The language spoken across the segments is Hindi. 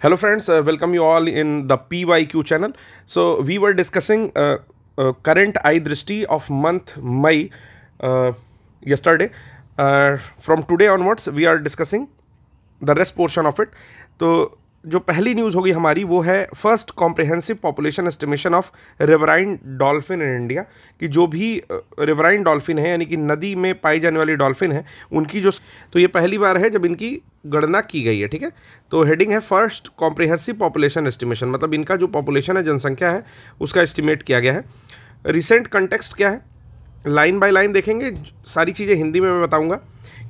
Hello friends, welcome you all in the PYQ channel. So we were discussing current iDrishti of month May yesterday. From today onwards we are discussing the rest portion of it. तो जो पहली न्यूज़ होगी हमारी वो है first comprehensive population estimation of riverine dolphin in India, कि जो भी रिवराइन डॉल्फिन है यानी कि नदी में पाई जाने वाली डॉल्फिन है उनकी जो, तो ये पहली बार है जब इनकी गणना की गई है। ठीक है, तो हेडिंग है फर्स्ट कॉम्प्रिहेंसिव पॉपुलेशन एस्टिमेशन, मतलब इनका जो पॉपुलेशन है, जनसंख्या है, उसका एस्टिमेट किया गया है। रिसेंट कंटेक्स्ट क्या है, लाइन बाय लाइन देखेंगे, सारी चीज़ें हिंदी में मैं बताऊंगा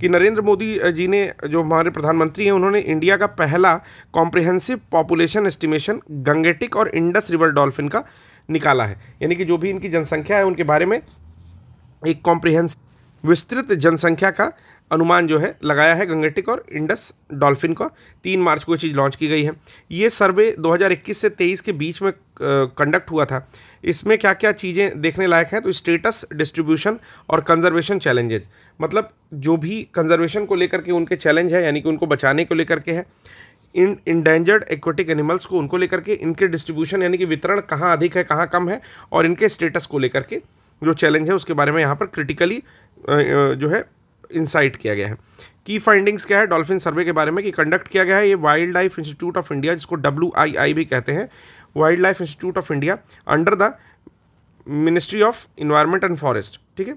कि नरेंद्र मोदी जी ने, जो हमारे प्रधानमंत्री हैं, उन्होंने इंडिया का पहला कॉम्प्रिहेंसिव पॉपुलेशन एस्टिमेशन गंगेटिक और इंडस रिवर डॉल्फिन का निकाला है। यानी कि जो भी इनकी जनसंख्या है उनके बारे में एक कॉम्प्रिहेंसिव विस्तृत जनसंख्या का अनुमान जो है लगाया है गंगेटिक और इंडस डॉल्फिन का। 3 मार्च को ये चीज़ लॉन्च की गई है। ये सर्वे 2021 से 23 के बीच में कंडक्ट हुआ था। इसमें क्या क्या चीज़ें देखने लायक हैं, तो स्टेटस, डिस्ट्रीब्यूशन और कंजर्वेशन चैलेंजेस, मतलब जो भी कंजर्वेशन को लेकर के उनके चैलेंज है, यानी कि उनको बचाने को लेकर के है, इन इंडेंजर्ड एक्वेटिक एनिमल्स को उनको लेकर के, इनके डिस्ट्रीब्यूशन यानी कि वितरण कहाँ अधिक है कहाँ कम है, और इनके स्टेटस को लेकर के जो चैलेंज है उसके बारे में यहाँ पर क्रिटिकली जो है इंसाइट किया गया है। की फाइंडिंग्स क्या है डॉल्फिन सर्वे के बारे में, कि कंडक्ट किया गया है ये wild life institute of India, जिसको WII भी कहते हैं, wild life institute of India, under the ministry of environment and forest. ठीक है,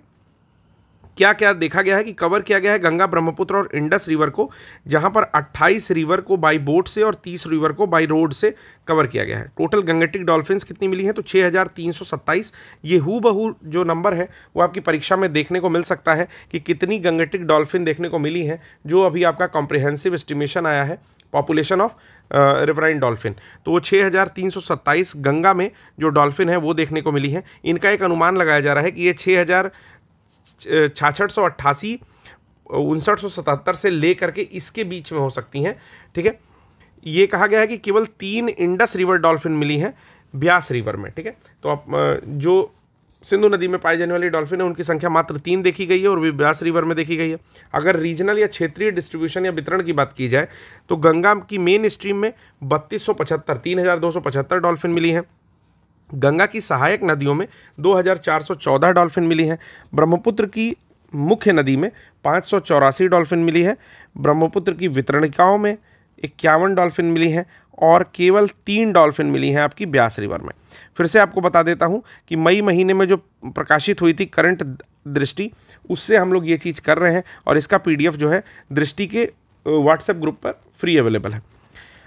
क्या क्या देखा गया है कि कवर किया गया है गंगा, ब्रह्मपुत्र और इंडस रिवर को, जहां पर 28 रिवर को बाई बोट से और 30 रिवर को बाई रोड से कवर किया गया है। टोटल गंगेटिक डॉल्फिन्स कितनी मिली हैं, तो 6327। ये हूबहू जो नंबर है वो आपकी परीक्षा में देखने को मिल सकता है कि कितनी गंगेटिक डॉल्फिन देखने को मिली हैं, जो अभी आपका कॉम्प्रिहेंसिव एस्टिमेशन आया है पॉपुलेशन ऑफ रिवराइन डॉल्फिन, तो वो 6327 गंगा में जो डॉल्फिन है वो देखने को मिली है। इनका एक अनुमान लगाया जा रहा है कि ये 6688 5977 से ले करके इसके बीच में हो सकती हैं। ठीक है, ये कहा गया है कि केवल 3 इंडस रिवर डॉल्फिन मिली हैं ब्यास रिवर में। ठीक है, तो आप जो सिंधु नदी में पाई जाने वाली डॉल्फिन है उनकी संख्या मात्र 3 देखी गई है और भी ब्यास रिवर में देखी गई है। अगर रीजनल या क्षेत्रीय डिस्ट्रीब्यूशन या वितरण की बात की जाए तो गंगा की मेन स्ट्रीम में 3275 डॉल्फिन मिली हैं। गंगा की सहायक नदियों में 2414 डॉल्फिन मिली हैं। ब्रह्मपुत्र की मुख्य नदी में 584 डॉल्फिन मिली है। ब्रह्मपुत्र की वितरणिकाओं में 51 डॉल्फिन मिली हैं और केवल 3 डॉल्फिन मिली हैं आपकी ब्यास रिवर में। फिर से आपको बता देता हूं कि मई महीने में जो प्रकाशित हुई थी करंट दृष्टि, उससे हम लोग ये चीज़ कर रहे हैं और इसका PDF जो है दृष्टि के व्हाट्सएप ग्रुप पर फ्री अवेलेबल है।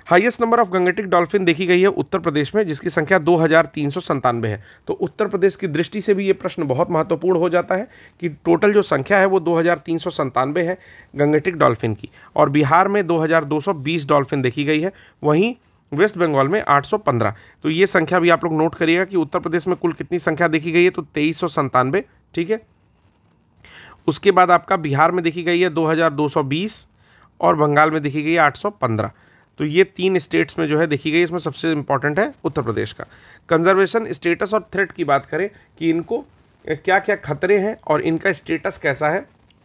Highest number of Gangetic dolphin देखी गई है उत्तर प्रदेश में, जिसकी संख्या 2397 है। तो उत्तर प्रदेश की दृष्टि से भी ये प्रश्न बहुत महत्वपूर्ण हो जाता है कि टोटल जो संख्या है वो 2397 है गंगेटिक डॉल्फिन की, और बिहार में 2220 डॉल्फिन देखी गई है, वहीं वेस्ट बंगाल में 815। तो ये संख्या भी आप लोग नोट करिएगा कि उत्तर प्रदेश में कुल कितनी संख्या देखी गई है, तो 2397। ठीक है, उसके बाद आपका बिहार में देखी गई है 2220 और बंगाल में देखी गई है 815। तो ये 3 स्टेट्स में जो है देखी गई, इसमें सबसे इंपॉर्टेंट है उत्तर प्रदेश का। कंजर्वेशन स्टेटस और थ्रेट की बात करें कि इनको क्या क्या खतरे हैं और इनका स्टेटस कैसा है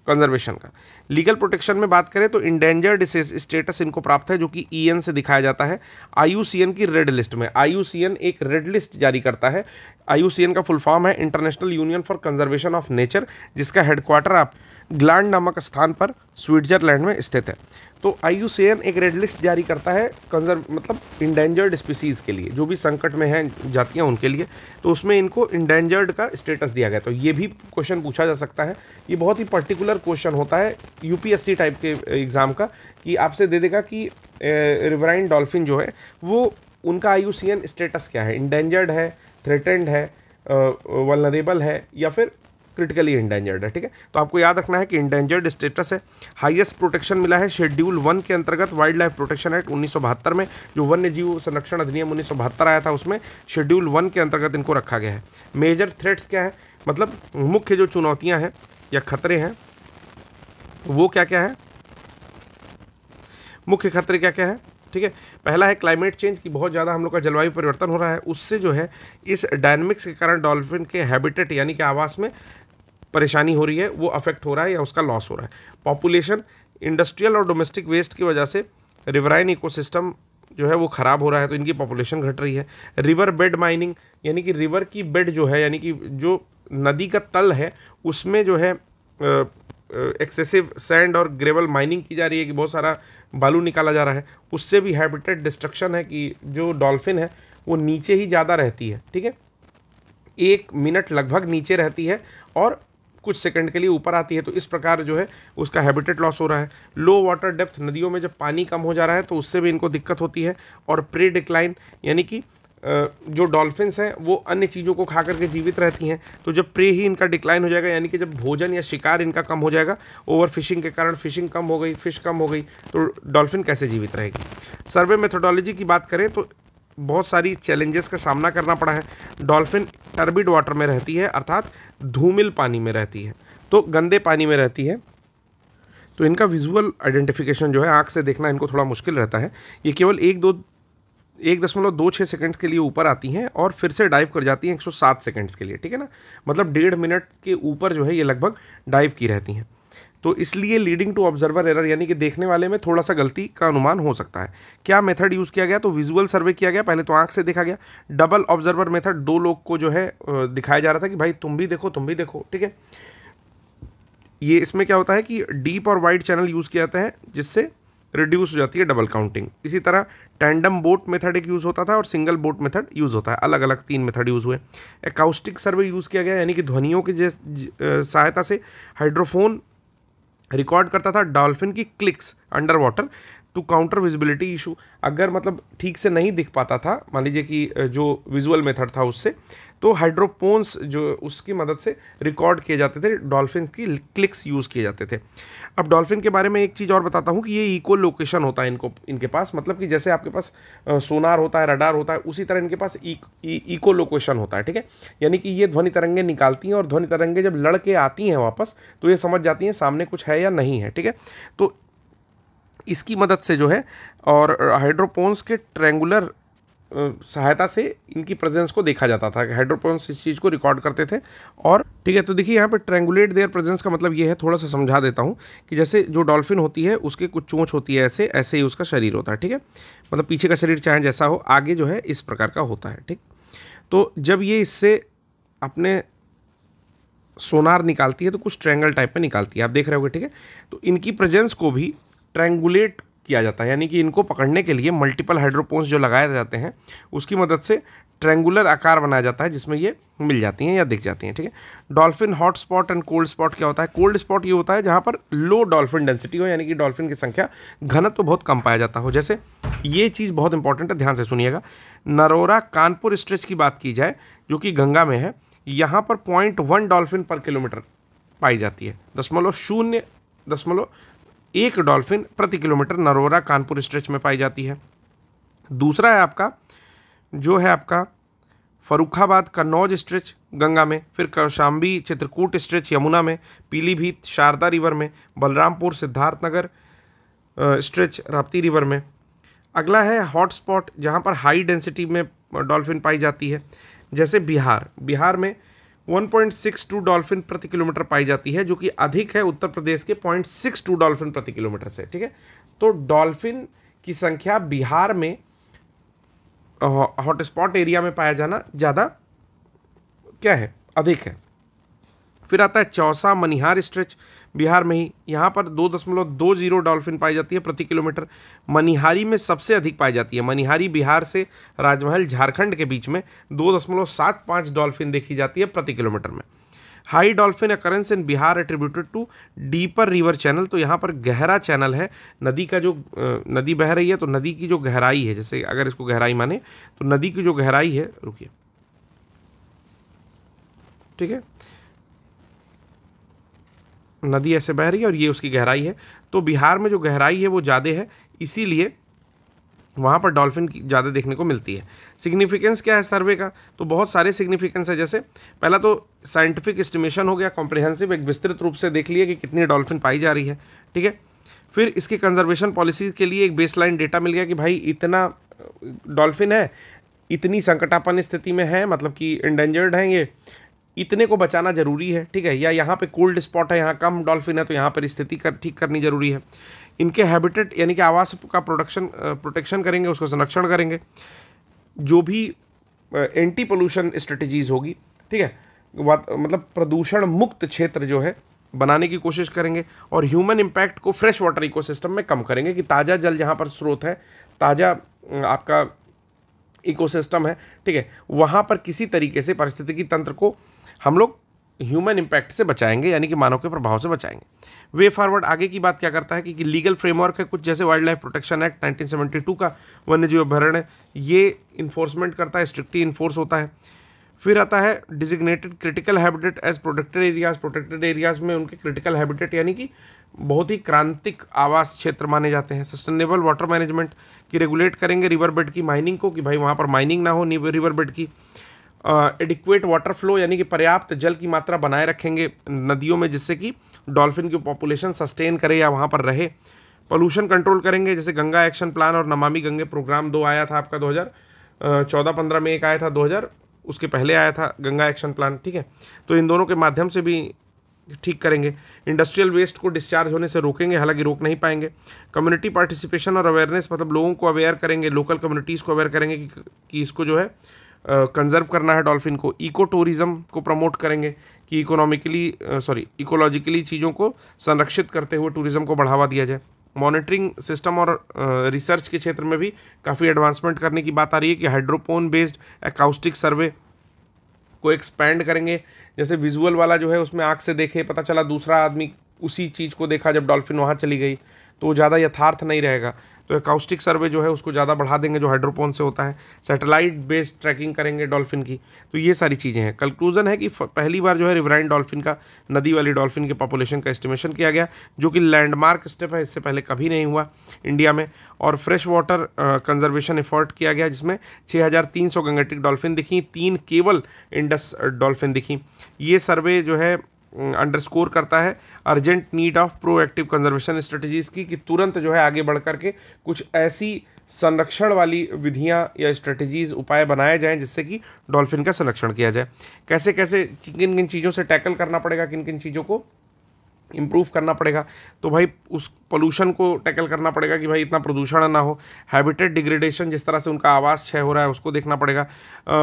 कंजर्वेशन का। लीगल प्रोटेक्शन में बात करें तो इंडेंजर्ड स्टेटस इनको प्राप्त है, जो कि EN से दिखाया जाता है IUCN की रेड लिस्ट में। IUCN एक रेड लिस्ट जारी करता है। IUCN का फुल फॉर्म है international union for conservation of nature, जिसका हेडक्वार्टर आप ग्लैंड नामक स्थान पर स्विट्जरलैंड में स्थित है। तो IUCN एक रेड लिस्ट जारी करता है मतलब इंडेंजर्ड स्पीसीज़ के लिए, जो भी संकट में हैं जातियां उनके लिए, तो उसमें इनको इंडेंजर्ड का स्टेटस दिया गया। तो ये भी क्वेश्चन पूछा जा सकता है। ये बहुत ही पर्टिकुलर क्वेश्चन होता है UPSC टाइप के एग्ज़ाम का, कि आपसे दे देगा कि रिवराइन डॉल्फिन जो है वो उनका IUCN स्टेटस क्या है, इंडेंजर्ड है, थ्रेटेंड है, वल्नरेबल है या फिर क्रिटिकली इंडेंजर्ड है। ठीक है, तो आपको याद रखना है कि इंडेंजर्ड स्टेटस है। हाईएस्ट प्रोटेक्शन मिला है शेड्यूल 1 के अंतर्गत वाइल्ड लाइफ प्रोटेक्शन एक्ट 1972 में, जो वन्य जीव संरक्षण अधिनियम 1972 आया था, उसमें शेड्यूल 1 के अंतर्गत इनको रखा गया है। मेजर थ्रेट्स क्या है, मतलब मुख्य जो चुनौतियां हैं या खतरे हैं वो क्या क्या है, मुख्य खतरे क्या क्या है। ठीक है, पहला है क्लाइमेट चेंज, की बहुत ज़्यादा हम लोग का जलवायु परिवर्तन हो रहा है, उससे जो है इस डायनामिक्स के कारण डॉल्फिन के हैबिटेट यानी कि आवास में परेशानी हो रही है, वो अफेक्ट हो रहा है या उसका लॉस हो रहा है। पॉपुलेशन, इंडस्ट्रियल और डोमेस्टिक वेस्ट की वजह से रिवराइन इकोसिस्टम जो है वो ख़राब हो रहा है, तो इनकी पॉपुलेशन घट रही है। रिवर बेड माइनिंग, यानी कि रिवर की बेड जो है, यानी कि जो नदी का तल है उसमें जो है एक्सेसिव सैंड और ग्रेवल माइनिंग की जा रही है, कि बहुत सारा बालू निकाला जा रहा है, उससे भी हैबिटेट डिस्ट्रक्शन है, कि जो डॉल्फिन है वो नीचे ही ज़्यादा रहती है। ठीक है, 1 मिनट लगभग नीचे रहती है और कुछ सेकंड के लिए ऊपर आती है, तो इस प्रकार जो है उसका हैबिटेट लॉस हो रहा है। लो वाटर डेप्थ, नदियों में जब पानी कम हो जा रहा है तो उससे भी इनको दिक्कत होती है। और प्रे डिक्लाइन, यानी कि जो डॉल्फिन्स हैं वो अन्य चीज़ों को खा करके जीवित रहती हैं, तो जब प्रे ही इनका डिक्लाइन हो जाएगा, यानी कि जब भोजन या शिकार इनका कम हो जाएगा, ओवर फिशिंग के कारण फिशिंग कम हो गई, फिश कम हो गई, तो डॉल्फिन कैसे जीवित रहेगी। सर्वे मेथोडोलॉजी की बात करें तो बहुत सारी चैलेंजेस का सामना करना पड़ा है। डॉल्फिन टर्बिड वाटर में रहती है, अर्थात धूमिल पानी में रहती है, तो गंदे पानी में रहती है, तो इनका विजुअल आइडेंटिफिकेशन जो है, आँख से देखना इनको थोड़ा मुश्किल रहता है। ये केवल 1.26 सेकंड्स के लिए ऊपर आती हैं और फिर से डाइव कर जाती हैं 107 सेकंड्स के लिए। ठीक है ना, मतलब 1.5 मिनट के ऊपर जो है ये लगभग डाइव की रहती हैं, तो इसलिए लीडिंग टू ऑब्जर्वर एरर, यानी कि देखने वाले में थोड़ा सा गलती का अनुमान हो सकता है। क्या मेथड यूज़ किया गया, तो विजुअल सर्वे किया गया, पहले तो आंख से देखा गया। डबल ऑब्जर्वर मेथड, 2 लोग को जो है दिखाया जा रहा था कि भाई तुम भी देखो, तुम भी देखो। ठीक है, ये इसमें क्या होता है कि डीप और वाइड चैनल यूज़ किया जाता है, जिससे रिड्यूस हो जाती है डबल काउंटिंग। इसी तरह टैंडम बोट मेथड एक यूज़ होता था और सिंगल बोट मेथड यूज़ होता है, अलग अलग 3 मेथड यूज़ हुए। एकाउस्टिक सर्वे यूज़ किया गया, यानी कि ध्वनियों की सहायता से हाइड्रोफोन रिकॉर्ड करता था डॉल्फिन की clicks under water to counter visibility issue. अगर मतलब ठीक से नहीं दिख पाता था, मान लीजिए कि जो विजुअल मेथड था उससे, तो हाइड्रोपोन्स जो उसकी मदद से रिकॉर्ड किए जाते थे, डॉल्फिन की क्लिक्स यूज़ किए जाते थे। अब डॉल्फिन के बारे में एक चीज़ और बताता हूँ कि ये इको लोकेशन होता है इनके पास, मतलब कि जैसे आपके पास सोनार होता है, रडार होता है, उसी तरह इनके पास इको लोकेशन होता है। ठीक है, यानी कि ये ध्वनि तरंगे निकालती हैं और ध्वनि तरंगे जब लड़ के आती हैं वापस, तो ये समझ जाती हैं सामने कुछ है या नहीं है। ठीक है, तो इसकी मदद से जो है, और हाइड्रोपोन्स के ट्रैंगुलर सहायता से इनकी प्रेजेंस को देखा जाता था। हाइड्रोपोन्स इस चीज़ को रिकॉर्ड करते थे। और ठीक है, तो देखिए यहाँ पे ट्रैंगुलेट देयर प्रेजेंस का मतलब ये है, थोड़ा सा समझा देता हूँ, कि जैसे जो डॉल्फिन होती है उसके कुछ चोंच होती है, ऐसे ऐसे ही उसका शरीर होता है। ठीक है, मतलब पीछे का शरीर चाहे जैसा हो, आगे जो है इस प्रकार का होता है। ठीक, तो जब ये इससे अपने सोनार निकालती है तो कुछ ट्रैंगल टाइप में निकालती है, आप देख रहे होगे। ठीक है, तो इनकी प्रेजेंस को भी ट्रैंगुलेट किया जाता है, यानी कि इनको पकड़ने के लिए मल्टीपल हाइड्रोपोन्स जो लगाए जाते हैं उसकी मदद से ट्रैंगुलर आकार बनाया जाता है, जिसमें ये मिल जाती हैं या दिख जाती हैं। ठीक है, dolphin hot spot and cold spot क्या होता है। कोल्ड स्पॉट ये होता है जहाँ पर लो डॉल्फिन डेंसिटी हो, यानी कि डॉल्फिन की संख्या, घनत्व तो बहुत कम पाया जाता हो। जैसे ये चीज़ बहुत इंपॉर्टेंट है, ध्यान से सुनिएगा। नरोरा कानपुर स्ट्रेच की बात की जाए, जो कि गंगा में है, यहाँ पर 0.1 डॉल्फिन पर किलोमीटर पाई जाती है, 0.1 डॉल्फिन प्रति किलोमीटर नरोरा कानपुर स्ट्रेच में पाई जाती है। दूसरा है आपका जो है आपका फरुखाबाद कन्नौज स्ट्रेच गंगा में, फिर कौशाम्बी चित्रकूट स्ट्रेच यमुना में, पीलीभीत शारदा रिवर में, बलरामपुर सिद्धार्थनगर स्ट्रेच राप्ती रिवर में। अगला है हॉट स्पॉट, जहाँ पर हाई डेंसिटी में डॉल्फिन पाई जाती है, जैसे बिहार में 1.62 डॉल्फिन प्रति किलोमीटर पाई जाती है, जो कि अधिक है उत्तर प्रदेश के 0.62 डॉल्फिन प्रति किलोमीटर से। ठीक है, तो डॉल्फिन की संख्या बिहार में हॉटस्पॉट एरिया में पाया जाना ज़्यादा क्या है, अधिक है। फिर आता है चौसा मनिहार स्ट्रेच बिहार में ही, यहाँ पर 2.20 डॉल्फिन पाई जाती है प्रति किलोमीटर। मनिहारी में सबसे अधिक पाई जाती है, मनिहारी बिहार से राजमहल झारखंड के बीच में 2.75 डॉल्फिन देखी जाती है प्रति किलोमीटर में। High dolphin occurrence in Bihar attributed to deeper river channel, तो यहाँ पर गहरा चैनल है, नदी का जो नदी बह रही है तो नदी की जो गहराई है, जैसे अगर इसको गहराई माने तो नदी की जो गहराई है, रुकिए, ठीक है, नदी ऐसे बह रही है और ये उसकी गहराई है, तो बिहार में जो गहराई है वो ज़्यादा है, इसीलिए वहाँ पर डॉल्फिन ज़्यादा देखने को मिलती है। सिग्निफिकेंस क्या है सर्वे का, तो बहुत सारे सिग्निफिकेंस है। जैसे पहला तो साइंटिफिक एस्टिमेशन हो गया, कॉम्प्रिहेंसिव, एक विस्तृत रूप से देख लिए कि कितनी डॉल्फिन पाई जा रही है। ठीक है, फिर इसकी कंजर्वेशन पॉलिसी के लिए एक बेसलाइन डेटा मिल गया कि भाई इतना डॉल्फिन है, इतनी संकटापन्न स्थिति में है, मतलब कि इंडेंजर्ड हैं ये, इतने को बचाना जरूरी है। ठीक है, या यहाँ पे कोल्ड स्पॉट है, यहाँ कम डॉल्फिन है, तो यहाँ पर स्थिति ठीक करनी जरूरी है। इनके हैबिटेट यानी कि आवास का प्रोटेक्शन करेंगे, उसका संरक्षण करेंगे। जो भी एंटी पोल्यूशन स्ट्रेटजीज होगी, ठीक है, मतलब प्रदूषण मुक्त क्षेत्र जो है बनाने की कोशिश करेंगे। और ह्यूमन इम्पैक्ट को फ्रेश वाटर इकोसिस्टम में कम करेंगे कि ताज़ा जल जहाँ पर स्रोत है, ताज़ा आपका इकोसिस्टम है, ठीक है, वहाँ पर किसी तरीके से पारिस्थितिकी तंत्र को हम लोग ह्यूमन इम्पैक्ट से बचाएंगे, यानी कि मानव के प्रभाव से बचाएंगे। वे फॉरवर्ड आगे की बात क्या करता है कि लीगल फ्रेमवर्क है कुछ, जैसे वाइल्ड लाइफ प्रोटेक्शन एक्ट 1972 का वन्य जीव अभ्यारण्य, ये इन्फोर्समेंट करता है, स्ट्रिक्टली इन्फोर्स होता है। फिर आता है designated critical habitat as protected areas. Protected areas में उनके क्रिटिकल हैबिटेट यानी कि बहुत ही क्रांतिक आवास क्षेत्र माने जाते हैं। सस्टेनेबल वाटर मैनेजमेंट की रेगुलेट करेंगे रिवर बेड की माइनिंग को, कि भाई वहाँ पर माइनिंग ना हो रिवर बेड की। एडिक्वेट वाटर फ्लो यानी कि पर्याप्त जल की मात्रा बनाए रखेंगे नदियों में, जिससे कि डॉल्फिन की पॉपुलेशन सस्टेन करे या वहाँ पर रहे। पोल्यूशन कंट्रोल करेंगे, जैसे गंगा एक्शन प्लान और नमामि गंगे प्रोग्राम 2 आया था आपका 2014-15 में, एक आया था 2000, उसके पहले आया था गंगा एक्शन प्लान, ठीक है। तो इन दोनों के माध्यम से भी ठीक करेंगे। इंडस्ट्रियल वेस्ट को डिस्चार्ज होने से रोकेंगे, हालांकि रोक नहीं पाएंगे। कम्युनिटी पार्टिसिपेशन और अवेयरनेस, मतलब लोगों को अवेयर करेंगे, लोकल कम्युनिटीज़ को अवेयर करेंगे कि इसको जो है कंजर्व करना है डॉल्फिन को। इको टूरिज्म को प्रमोट करेंगे कि इकोलॉजिकली चीज़ों को संरक्षित करते हुए टूरिज्म को बढ़ावा दिया जाए। मॉनिटरिंग सिस्टम और रिसर्च के क्षेत्र में भी काफ़ी एडवांसमेंट करने की बात आ रही है कि हाइड्रोपोन बेस्ड अकाउस्टिक सर्वे को एक्सपैंड करेंगे। जैसे विजुअल वाला जो है उसमें आँख से देखे, पता चला दूसरा आदमी उसी चीज़ को देखा जब डॉल्फिन वहाँ चली गई, तो ज़्यादा यथार्थ नहीं रहेगा। तो अकाउस्टिक सर्वे जो है उसको ज़्यादा बढ़ा देंगे, जो हाइड्रोपोन से होता है। सैटेलाइट बेस्ड ट्रैकिंग करेंगे डॉल्फिन की। तो ये सारी चीज़ें हैं। कंक्लूजन है कि पहली बार जो है रिवराइन डॉल्फिन का, नदी वाली डॉल्फिन के पॉपुलेशन का एस्टिमेशन किया गया, जो कि लैंडमार्क स्टेप है, इससे पहले कभी नहीं हुआ इंडिया में। और फ्रेश वाटर कंजर्वेशन एफर्ट किया गया, जिसमें 6300 गंगेटिक डॉल्फिन दिखी, 3 केवल इंडस डॉल्फिन दिखी। ये सर्वे जो है अंडरस्कोर करता है urgent need of proactive conservation strategies की, कि तुरंत जो है आगे बढ़ करके कुछ ऐसी संरक्षण वाली विधियां या स्ट्रेटजीज उपाय बनाए जाएं जिससे कि डॉल्फिन का संरक्षण किया जाए। कैसे कैसे किन किन चीज़ों से टैकल करना पड़ेगा, किन किन चीज़ों को इम्प्रूव करना पड़ेगा। तो भाई उस पोल्यूशन को टैकल करना पड़ेगा कि भाई इतना प्रदूषण ना हो। हैबिटेट डिग्रेडेशन, जिस तरह से उनका आवास क्षय हो रहा है, उसको देखना पड़ेगा।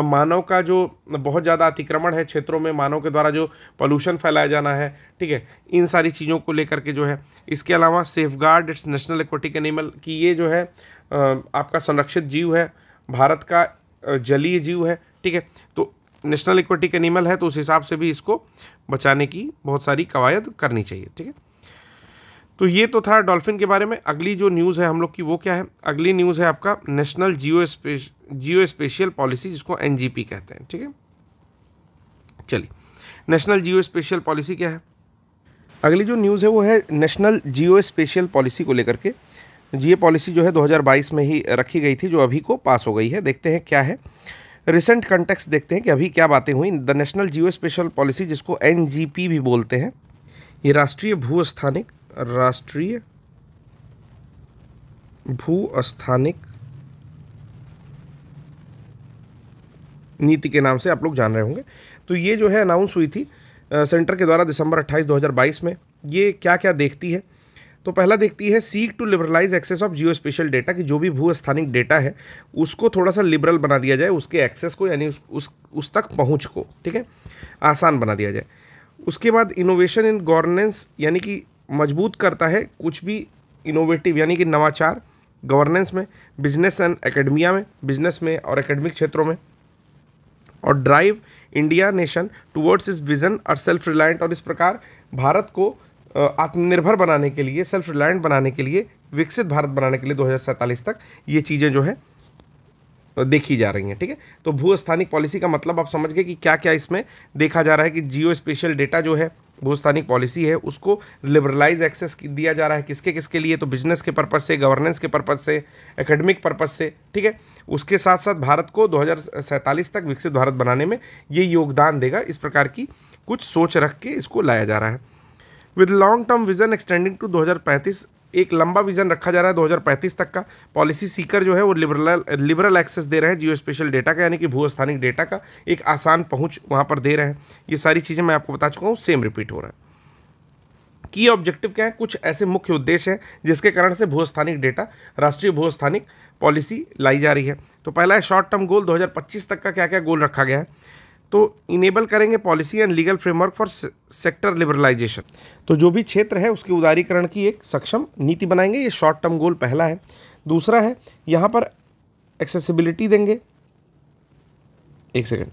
मानव का जो बहुत ज़्यादा अतिक्रमण है क्षेत्रों में, मानव के द्वारा जो पोल्यूशन फैलाया जाना है, ठीक है, इन सारी चीज़ों को लेकर के जो है। इसके अलावा safeguard it's national aquatic animal, कि ये जो है आपका संरक्षित जीव है, भारत का जलीय जीव है, ठीक है, तो नेशनल एक्वेटिक एनिमल है, तो उस हिसाब से भी इसको बचाने की बहुत सारी कवायद करनी चाहिए, ठीक है। तो ये तो था डॉल्फिन के बारे में। अगली जो न्यूज़ है हम लोग की वो क्या है? अगली न्यूज़ है आपका नेशनल जियो स्पेशियल पॉलिसी, जिसको एनजीपी कहते हैं, ठीक है। चलिए, नेशनल जियो स्पेशियल पॉलिसी क्या है? अगली जो न्यूज़ है वो है नेशनल जियो स्पेशियल पॉलिसी को लेकर के। ये पॉलिसी जो है 2022 में ही रखी गई थी, जो अभी को पास हो गई है। देखते हैं क्या है, रिसेंट कंटेक्स्ट देखते हैं कि अभी क्या बातें हुई। The national Jio special policy, जिसको एनजीपी भी बोलते हैं, ये राष्ट्रीय भूस्थानिक नीति के नाम से आप लोग जान रहे होंगे। तो ये जो है अनाउंस हुई थी सेंटर के द्वारा दिसंबर 28, 2022 में। ये क्या क्या देखती है? तो पहला देखती है seek to liberalise access of geo spatial data, कि जो भी भूस्थानिक डेटा है उसको थोड़ा सा लिबरल बना दिया जाए, उसके एक्सेस को, यानी उस तक पहुंच को, ठीक है, आसान बना दिया जाए। उसके बाद इनोवेशन इन गवर्नेंस, यानी कि मजबूत करता है कुछ भी इनोवेटिव यानी कि नवाचार गवर्नेंस में, बिजनेस एंड एकेडमिया में, बिजनेस में और एकेडमिक क्षेत्रों में। और ड्राइव इंडिया नेशन टुवर्ड्स इस विजन और सेल्फ रिलायंट, और इस प्रकार भारत को आत्मनिर्भर बनाने के लिए, सेल्फ रिलायंट बनाने के लिए, विकसित भारत बनाने के लिए 2047 तक ये चीज़ें जो है देखी जा रही हैं, ठीक है। तो भूस्थानिक पॉलिसी का मतलब आप समझ गए कि क्या क्या इसमें देखा जा रहा है, कि जियो स्पेशल डेटा जो है भूस्थानिक पॉलिसी है, उसको लिबरलाइज एक्सेस दिया जा रहा है। किसके किसके लिए? तो बिजनेस के पर्पज़ से, गवर्नेंस के पर्पज़ से, एकेडमिक पर्पज़ से, ठीक है। उसके साथ साथ भारत को 2047 तक विकसित भारत बनाने में ये योगदान देगा। इस प्रकार की कुछ सोच रख के इसको लाया जा रहा है। With long term vision extending to 2035, एक लंबा विजन रखा जा रहा है 2035 तक का। पॉलिसी सीकर जो है वो लिबरल एक्सेस दे रहे हैं जियो स्पेशल डेटा का, यानी कि भूस्थानिक डेटा का एक आसान पहुंच वहां पर दे रहे हैं। ये सारी चीज़ें मैं आपको बता चुका हूँ, सेम रिपीट हो रहा है। की ऑब्जेक्टिव क्या है, कुछ ऐसे मुख्य उद्देश्य हैं जिसके कारण से भूस्थानिक डेटा, राष्ट्रीय भूस्थानिक पॉलिसी लाई जा रही है। तो पहला है शॉर्ट टर्म गोल, 2025 तक का क्या क्या गोल रखा गया है। तो इनेबल करेंगे policy and legal framework for sector liberalisation, तो जो भी क्षेत्र है उसके उदारीकरण की एक सक्षम नीति बनाएंगे। ये शॉर्ट टर्म गोल पहला है। दूसरा है यहाँ पर एक्सेसिबिलिटी देंगे, एक सेकेंड,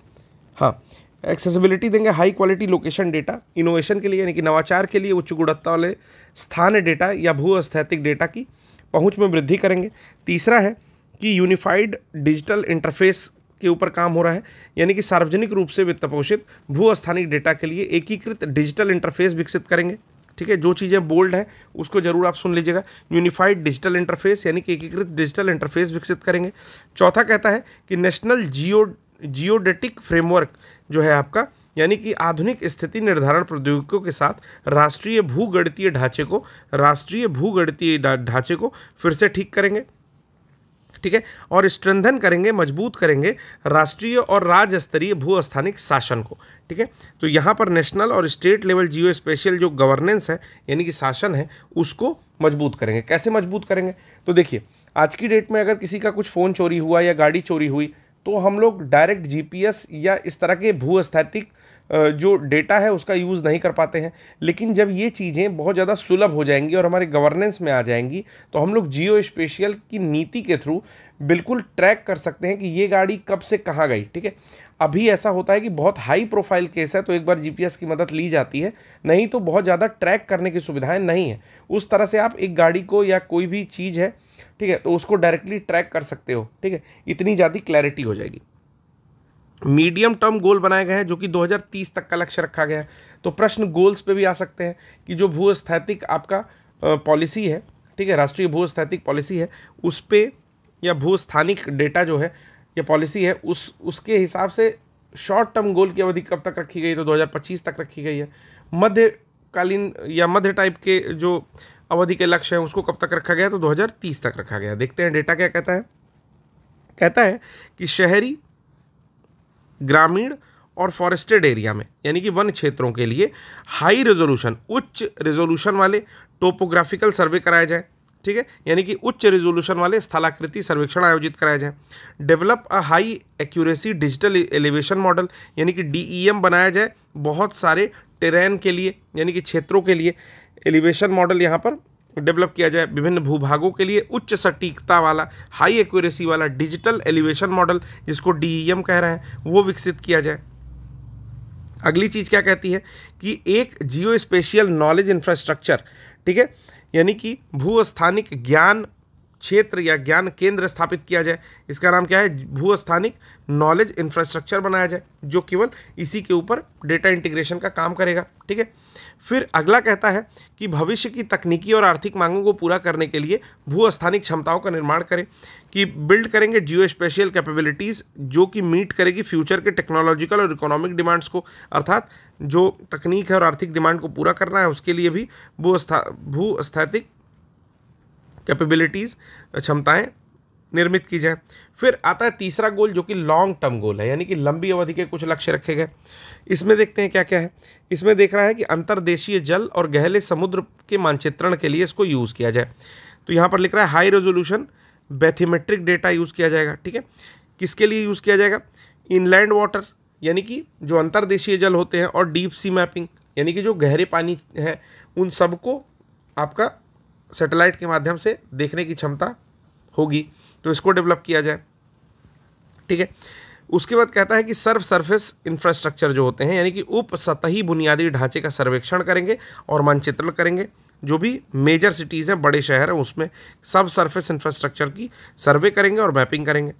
हाँ, एक्सेसिबिलिटी देंगे high quality location data innovation के लिए, यानी कि नवाचार के लिए उच्च गुणवत्ता वाले स्थान डेटा या भूस्थैतिक डेटा की पहुंच में वृद्धि करेंगे। तीसरा है कि यूनिफाइड डिजिटल इंटरफेस के ऊपर काम हो रहा है, यानी कि सार्वजनिक रूप से वित्तपोषित भूस्थानिक डेटा के लिए एकीकृत डिजिटल इंटरफेस विकसित करेंगे। ठीक है, जो चीज़ें बोल्ड है उसको जरूर आप सुन लीजिएगा। यूनिफाइड डिजिटल इंटरफेस यानी कि एकीकृत डिजिटल इंटरफेस विकसित करेंगे। चौथा कहता है कि नेशनल जियोडेटिक फ्रेमवर्क जो है आपका, यानी कि आधुनिक स्थिति निर्धारण प्रौद्योगिकियों के साथ राष्ट्रीय भूगणितीय ढांचे को फिर से ठीक करेंगे। ठीक है, और स्ट्रेंथन करेंगे, मजबूत करेंगे राष्ट्रीय और राज्य स्तरीय भूस्थानिक शासन को। ठीक है, तो यहाँ पर नेशनल और स्टेट लेवल जियो स्पेशियल जो गवर्नेंस है यानी कि शासन है उसको मजबूत करेंगे। कैसे मजबूत करेंगे, तो देखिए आज की डेट में अगर किसी का कुछ फ़ोन चोरी हुआ या गाड़ी चोरी हुई तो हम लोग डायरेक्ट जीपीएस या इस तरह के भूस्थैतिक जो डेटा है उसका यूज़ नहीं कर पाते हैं। लेकिन जब ये चीज़ें बहुत ज़्यादा सुलभ हो जाएंगी और हमारे गवर्नेंस में आ जाएंगी तो हम लोग जियो स्पेशियल की नीति के थ्रू बिल्कुल ट्रैक कर सकते हैं कि ये गाड़ी कब से कहाँ गई। ठीक है, अभी ऐसा होता है कि बहुत हाई प्रोफाइल केस है तो एक बार जीपीएस की मदद ली जाती है, नहीं तो बहुत ज़्यादा ट्रैक करने की सुविधाएँ नहीं है। उस तरह से आप एक गाड़ी को या कोई भी चीज़ है, ठीक है, तो उसको डायरेक्टली ट्रैक कर सकते हो। ठीक है, इतनी ज़्यादा क्लैरिटी हो जाएगी। मीडियम टर्म गोल बनाए गए हैं जो कि 2030 तक का लक्ष्य रखा गया है। तो प्रश्न गोल्स पे भी आ सकते हैं कि जो भूस्थैतिक आपका पॉलिसी है, ठीक है, राष्ट्रीय भूस्थैतिक पॉलिसी है, उस पे या भूस्थानिक डेटा जो है या पॉलिसी है उसके हिसाब से शॉर्ट टर्म गोल की अवधि कब तक रखी गई, तो 2025 तक रखी गई है। मध्यकालीन या मध्य टाइप के जो अवधि के लक्ष्य हैं उसको कब तक रखा गया, तो 2030 तक रखा गया। देखते हैं डेटा क्या कहता है। कहता है कि शहरी, ग्रामीण और फॉरेस्टेड एरिया में यानी कि वन क्षेत्रों के लिए हाई रेजोल्यूशन, उच्च रेजोल्यूशन वाले टोपोग्राफिकल सर्वे कराए जाए। ठीक है, यानी कि उच्च रेजोल्यूशन वाले स्थलाकृति सर्वेक्षण आयोजित कराए जाए। Develop a high accuracy digital elevation model यानी कि डीईएम बनाया जाए बहुत सारे टेरेन के लिए यानी कि क्षेत्रों के लिए एलिवेशन मॉडल यहाँ पर डेवलप किया जाए। विभिन्न भूभागों के लिए उच्च सटीकता वाला, हाई एक्यूरेसी वाला डिजिटल एलिवेशन मॉडल जिसको डीईएम कह रहे हैं वो विकसित किया जाए। अगली चीज़ क्या कहती है कि एक जियो स्पेशियल नॉलेज इंफ्रास्ट्रक्चर, ठीक है, यानी कि भूस्थानिक ज्ञान क्षेत्र या ज्ञान केंद्र स्थापित किया जाए। इसका नाम क्या है, भूस्थानिक नॉलेज इंफ्रास्ट्रक्चर बनाया जाए जो केवल इसी के ऊपर डेटा इंटीग्रेशन का काम करेगा। ठीक है, फिर अगला कहता है कि भविष्य की तकनीकी और आर्थिक मांगों को पूरा करने के लिए भूस्थानिक क्षमताओं का निर्माण करें, कि बिल्ड करेंगे जियो स्पेशियल कैपेबिलिटीज़ जो कि मीट करेगी फ्यूचर के टेक्नोलॉजिकल और इकोनॉमिक डिमांड्स को, अर्थात जो तकनीक है और आर्थिक डिमांड को पूरा करना है उसके लिए भी भूस्थैतिक कैपेबिलिटीज़, क्षमताएं निर्मित की जाए। फिर आता है तीसरा गोल जो कि लॉन्ग टर्म गोल है, यानी कि लंबी अवधि के कुछ लक्ष्य रखे गए। इसमें देखते हैं क्या क्या है। इसमें देख रहा है कि अंतर्देशीय जल और गहरे समुद्र के मानचित्रण के लिए इसको यूज़ किया जाए। तो यहाँ पर लिख रहा है high resolution bathymetric data use किया जाएगा। ठीक है, किसके लिए यूज़ किया जाएगा, इनलैंड वाटर यानी कि जो अंतर्देशीय जल होते हैं, और डीप सी मैपिंग यानी कि जो गहरे पानी है उन सबको आपका सैटेलाइट के माध्यम से देखने की क्षमता होगी, तो इसको डेवलप किया जाए। ठीक है, उसके बाद कहता है कि सरफेस इंफ्रास्ट्रक्चर जो होते हैं यानी कि उप सतही बुनियादी ढांचे का सर्वेक्षण करेंगे और मानचित्रण करेंगे। जो भी मेजर सिटीज़ हैं, बड़े शहर हैं, उसमें सब सरफेस इंफ्रास्ट्रक्चर की सर्वे करेंगे और मैपिंग करेंगे।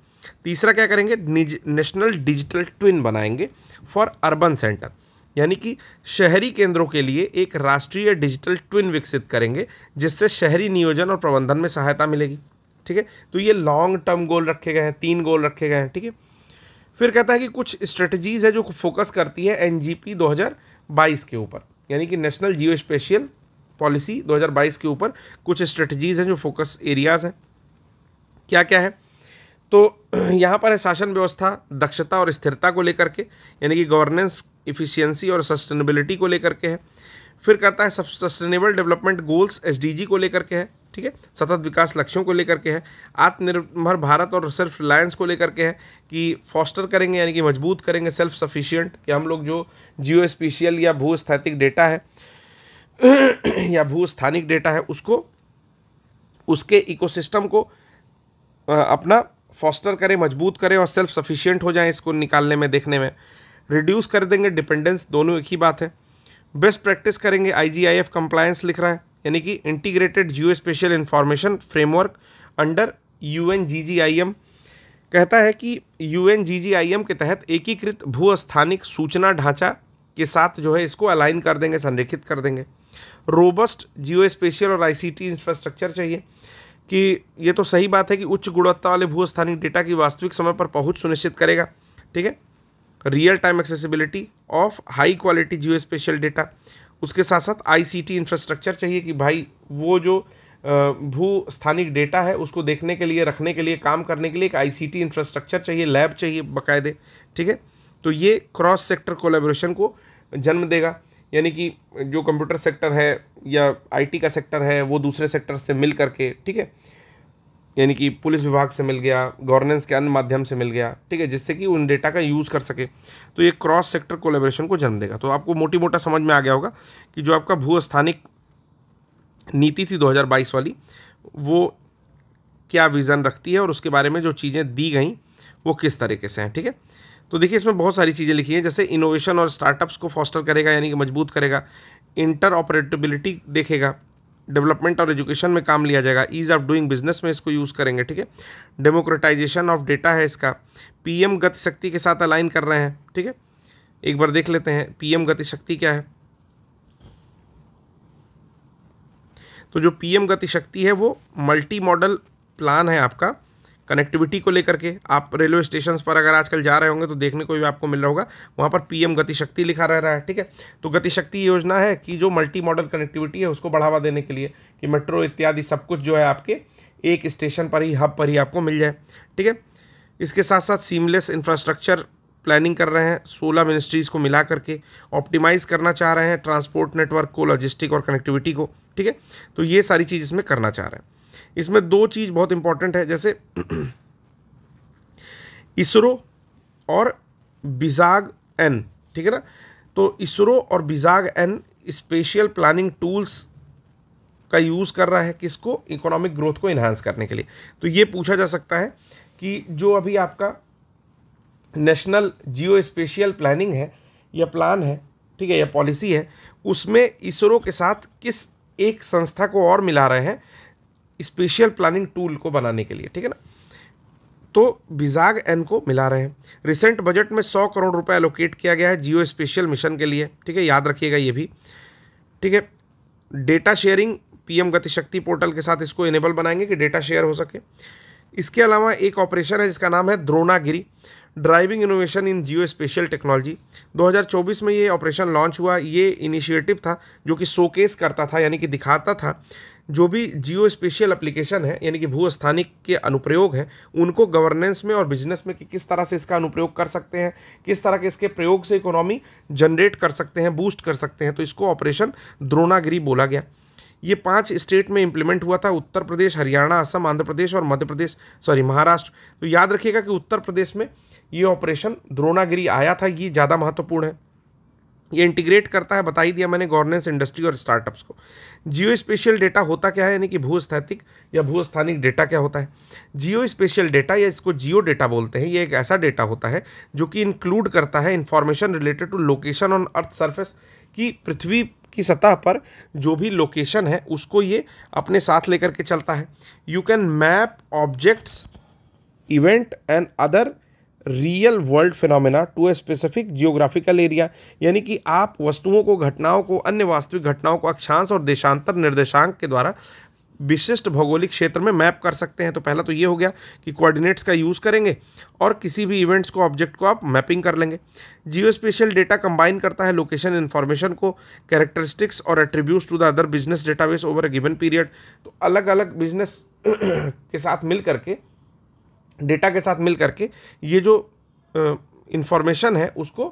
तीसरा क्या करेंगे, नेशनल डिजिटल ट्विन बनाएंगे फॉर अर्बन सेंटर, यानी कि शहरी केंद्रों के लिए एक राष्ट्रीय डिजिटल ट्विन विकसित करेंगे जिससे शहरी नियोजन और प्रबंधन में सहायता मिलेगी। ठीक है, तो ये लॉन्ग टर्म गोल रखे गए हैं, 3 गोल रखे गए हैं। ठीक है, फिर कहता है कि कुछ स्ट्रेटजीज है जो फोकस करती है एनजीपी 2022 के ऊपर, यानी कि नेशनल जियो स्पेशियल पॉलिसी 2022 के ऊपर कुछ स्ट्रेटजीज हैं जो फोकस एरियाज हैं। क्या क्या है, तो यहाँ पर है शासन व्यवस्था, दक्षता और स्थिरता को लेकर के, यानी कि गवर्नेंस, इफिशियंसी और सस्टेनेबिलिटी को लेकर के है। फिर करता है सस्टेनेबल डेवलपमेंट गोल्स SDG को लेकर के है, ठीक है, सतत विकास लक्ष्यों को लेकर के है। आत्मनिर्भर भारत और सेल्फ रिलायंस को लेकर के है कि फॉस्टर करेंगे यानी कि मजबूत करेंगे सेल्फ सफिशिएंट, कि हम लोग जो जियो स्पेशियल या भूस्थैतिक डेटा है या भूस्थानिक डेटा है उसको, उसके इकोसिस्टम को अपना फॉस्टर करें, मजबूत करें और सेल्फ सफिशिएंट हो जाएं इसको निकालने में, देखने में। रिड्यूस कर देंगे डिपेंडेंस, दोनों एक ही बात है। बेस्ट प्रैक्टिस करेंगे, IGIF कंप्लायंस लिख रहा है यानी कि integrated geo spatial information framework under UNGGIM, कहता है कि UNGGIM के तहत एकीकृत भूस्थानिक सूचना ढांचा के साथ जो है इसको अलाइन कर देंगे, संरेखित कर देंगे। रोबस्ट जियो स्पेशियल और ICT इंफ्रास्ट्रक्चर चाहिए, कि ये तो सही बात है कि उच्च गुणवत्ता वाले भूस्थानिक डेटा की वास्तविक समय पर पहुंच सुनिश्चित करेगा, ठीक है। Real time accessibility of high quality geo spatial data, उसके साथ साथ ICT इंफ्रास्ट्रक्चर चाहिए कि भाई वो जो भूस्थानिक डेटा है उसको देखने के लिए, रखने के लिए, काम करने के लिए एक ICT इंफ्रास्ट्रक्चर चाहिए, लैब चाहिए बाकायदे, ठीक है। तो ये क्रॉस सेक्टर कोलैबोरेशन को जन्म देगा, यानी कि जो कंप्यूटर सेक्टर है या IT का सेक्टर है वो दूसरे सेक्टर से मिल करके, ठीक है, यानी कि पुलिस विभाग से मिल गया, गवर्नेंस के अन्य माध्यम से मिल गया, ठीक है, जिससे कि उन डेटा का यूज़ कर सके। तो ये क्रॉस सेक्टर कोलैबोरेशन को जन्म देगा। तो आपको मोटी मोटा समझ में आ गया होगा कि जो आपका भूस्थानिक नीति थी 2022 वाली, वो क्या विज़न रखती है और उसके बारे में जो चीज़ें दी गई वो किस तरीके से हैं, ठीक है। तो देखिए इसमें बहुत सारी चीज़ें लिखी हैं, जैसे इनोवेशन और स्टार्टअप्स को फॉस्टर करेगा यानी कि मजबूत करेगा, इंटर ऑपरेटेबिलिटी देखेगा, डेवलपमेंट और एजुकेशन में काम लिया जाएगा, ईज ऑफ डूइंग बिजनेस में इसको यूज़ करेंगे, ठीक है। डेमोक्रेटाइजेशन ऑफ डेटा है इसका, PM गति शक्ति के साथ अलाइन कर रहे हैं, ठीक है। एक बार देख लेते हैं PM गति शक्ति क्या है। तो जो PM गति शक्ति है वो मल्टी मॉडल प्लान है आपका, कनेक्टिविटी को लेकर के। आप रेलवे स्टेशन पर अगर आजकल जा रहे होंगे तो देखने को भी आपको मिल रहा होगा, वहाँ पर PM गति शक्ति लिखा रह रहा है, ठीक है। तो गति शक्ति योजना है कि जो मल्टी मॉडल कनेक्टिविटी है उसको बढ़ावा देने के लिए, कि मेट्रो इत्यादि सब कुछ जो है आपके एक स्टेशन पर ही, हब पर ही आपको मिल जाए, ठीक है। इसके साथ साथ सीमलेस इंफ्रास्ट्रक्चर प्लानिंग कर रहे हैं, 16 मिनिस्ट्रीज़ को मिला करके ऑप्टिमाइज़ करना चाह रहे हैं ट्रांसपोर्ट नेटवर्क को, लॉजिस्टिक और कनेक्टिविटी को, ठीक है। तो ये सारी चीज़ इसमें करना चाह रहे हैं। इसमें दो चीज़ बहुत इंपॉर्टेंट है, जैसे इसरो और बिजाग-N, ठीक है ना। तो इसरो और बिजाग-N स्पेशियल प्लानिंग टूल्स का यूज़ कर रहा है किसको, इकोनॉमिक ग्रोथ को इन्हांस करने के लिए। तो ये पूछा जा सकता है कि जो अभी आपका नेशनल जियो स्पेशियल प्लानिंग है या प्लान है, ठीक है, या पॉलिसी है, उसमें इसरो के साथ किस एक संस्था को और मिला रहे हैं स्पेशियल प्लानिंग टूल को बनाने के लिए, ठीक है ना। तो बिजाग-N को मिला रहे हैं। रिसेंट बजट में 100 करोड़ रुपए एलोकेट किया गया है जियो स्पेशियल मिशन के लिए, ठीक है, याद रखिएगा ये भी, ठीक है। डेटा शेयरिंग PM गति शक्ति पोर्टल के साथ इसको इनेबल बनाएंगे कि डेटा शेयर हो सके। इसके अलावा एक ऑपरेशन है जिसका नाम है Dronagiri, driving innovation in geo spatial technology. 2024 में ये ऑपरेशन लॉन्च हुआ। ये इनिशिएटिव था जो कि शोकेस करता था, यानी कि दिखाता था जो भी जियो स्पेशियल एप्लीकेशन है यानी कि भूस्थानिक के अनुप्रयोग हैं उनको गवर्नेंस में और बिजनेस में कि किस तरह से इसका अनुप्रयोग कर सकते हैं, किस तरह के इसके प्रयोग से इकोनॉमी जनरेट कर सकते हैं, बूस्ट कर सकते हैं। तो इसको ऑपरेशन द्रोणागिरी बोला गया। ये 5 स्टेट में इंप्लीमेंट हुआ था, उत्तर प्रदेश, हरियाणा, असम, आंध्र प्रदेश और मध्य प्रदेश, महाराष्ट्र। तो याद रखिएगा कि उत्तर प्रदेश में ये ऑपरेशन द्रोणागिरी आया था, ये ज़्यादा महत्वपूर्ण है। ये इंटीग्रेट करता है, बता ही दिया मैंने, गवर्नेंस, इंडस्ट्री और स्टार्टअप्स को। जियो स्पेशियल डेटा होता क्या है, यानी कि भूस्थैतिक या भूस्थानिक डेटा क्या होता है। जियो स्पेशियल डेटा या इसको जियो डेटा बोलते हैं, ये एक ऐसा डेटा होता है जो कि इंक्लूड करता है information related to location on earth surface, की पृथ्वी की सतह पर जो भी लोकेशन है उसको ये अपने साथ लेकर के चलता है। You can map objects, event and other real world phenomena to a specific geographical area, यानी कि आप वस्तुओं को, घटनाओं को, अन्य वास्तविक घटनाओं को अक्षांश और देशांतर निर्देशांक के द्वारा विशिष्ट भौगोलिक क्षेत्र में मैप कर सकते हैं। तो पहला तो ये हो गया कि कोऑर्डिनेट्स का यूज़ करेंगे और किसी भी इवेंट्स को, ऑब्जेक्ट को आप मैपिंग कर लेंगे। जियो स्पेशियल डेटा कंबाइन करता है लोकेशन इन्फॉर्मेशन को, कैरेक्टरिस्टिक्स और attributes to the other business database over a given period. तो अलग अलग बिजनेस के साथ मिल करके, डेटा के साथ मिल करके ये जो इंफॉर्मेशन है उसको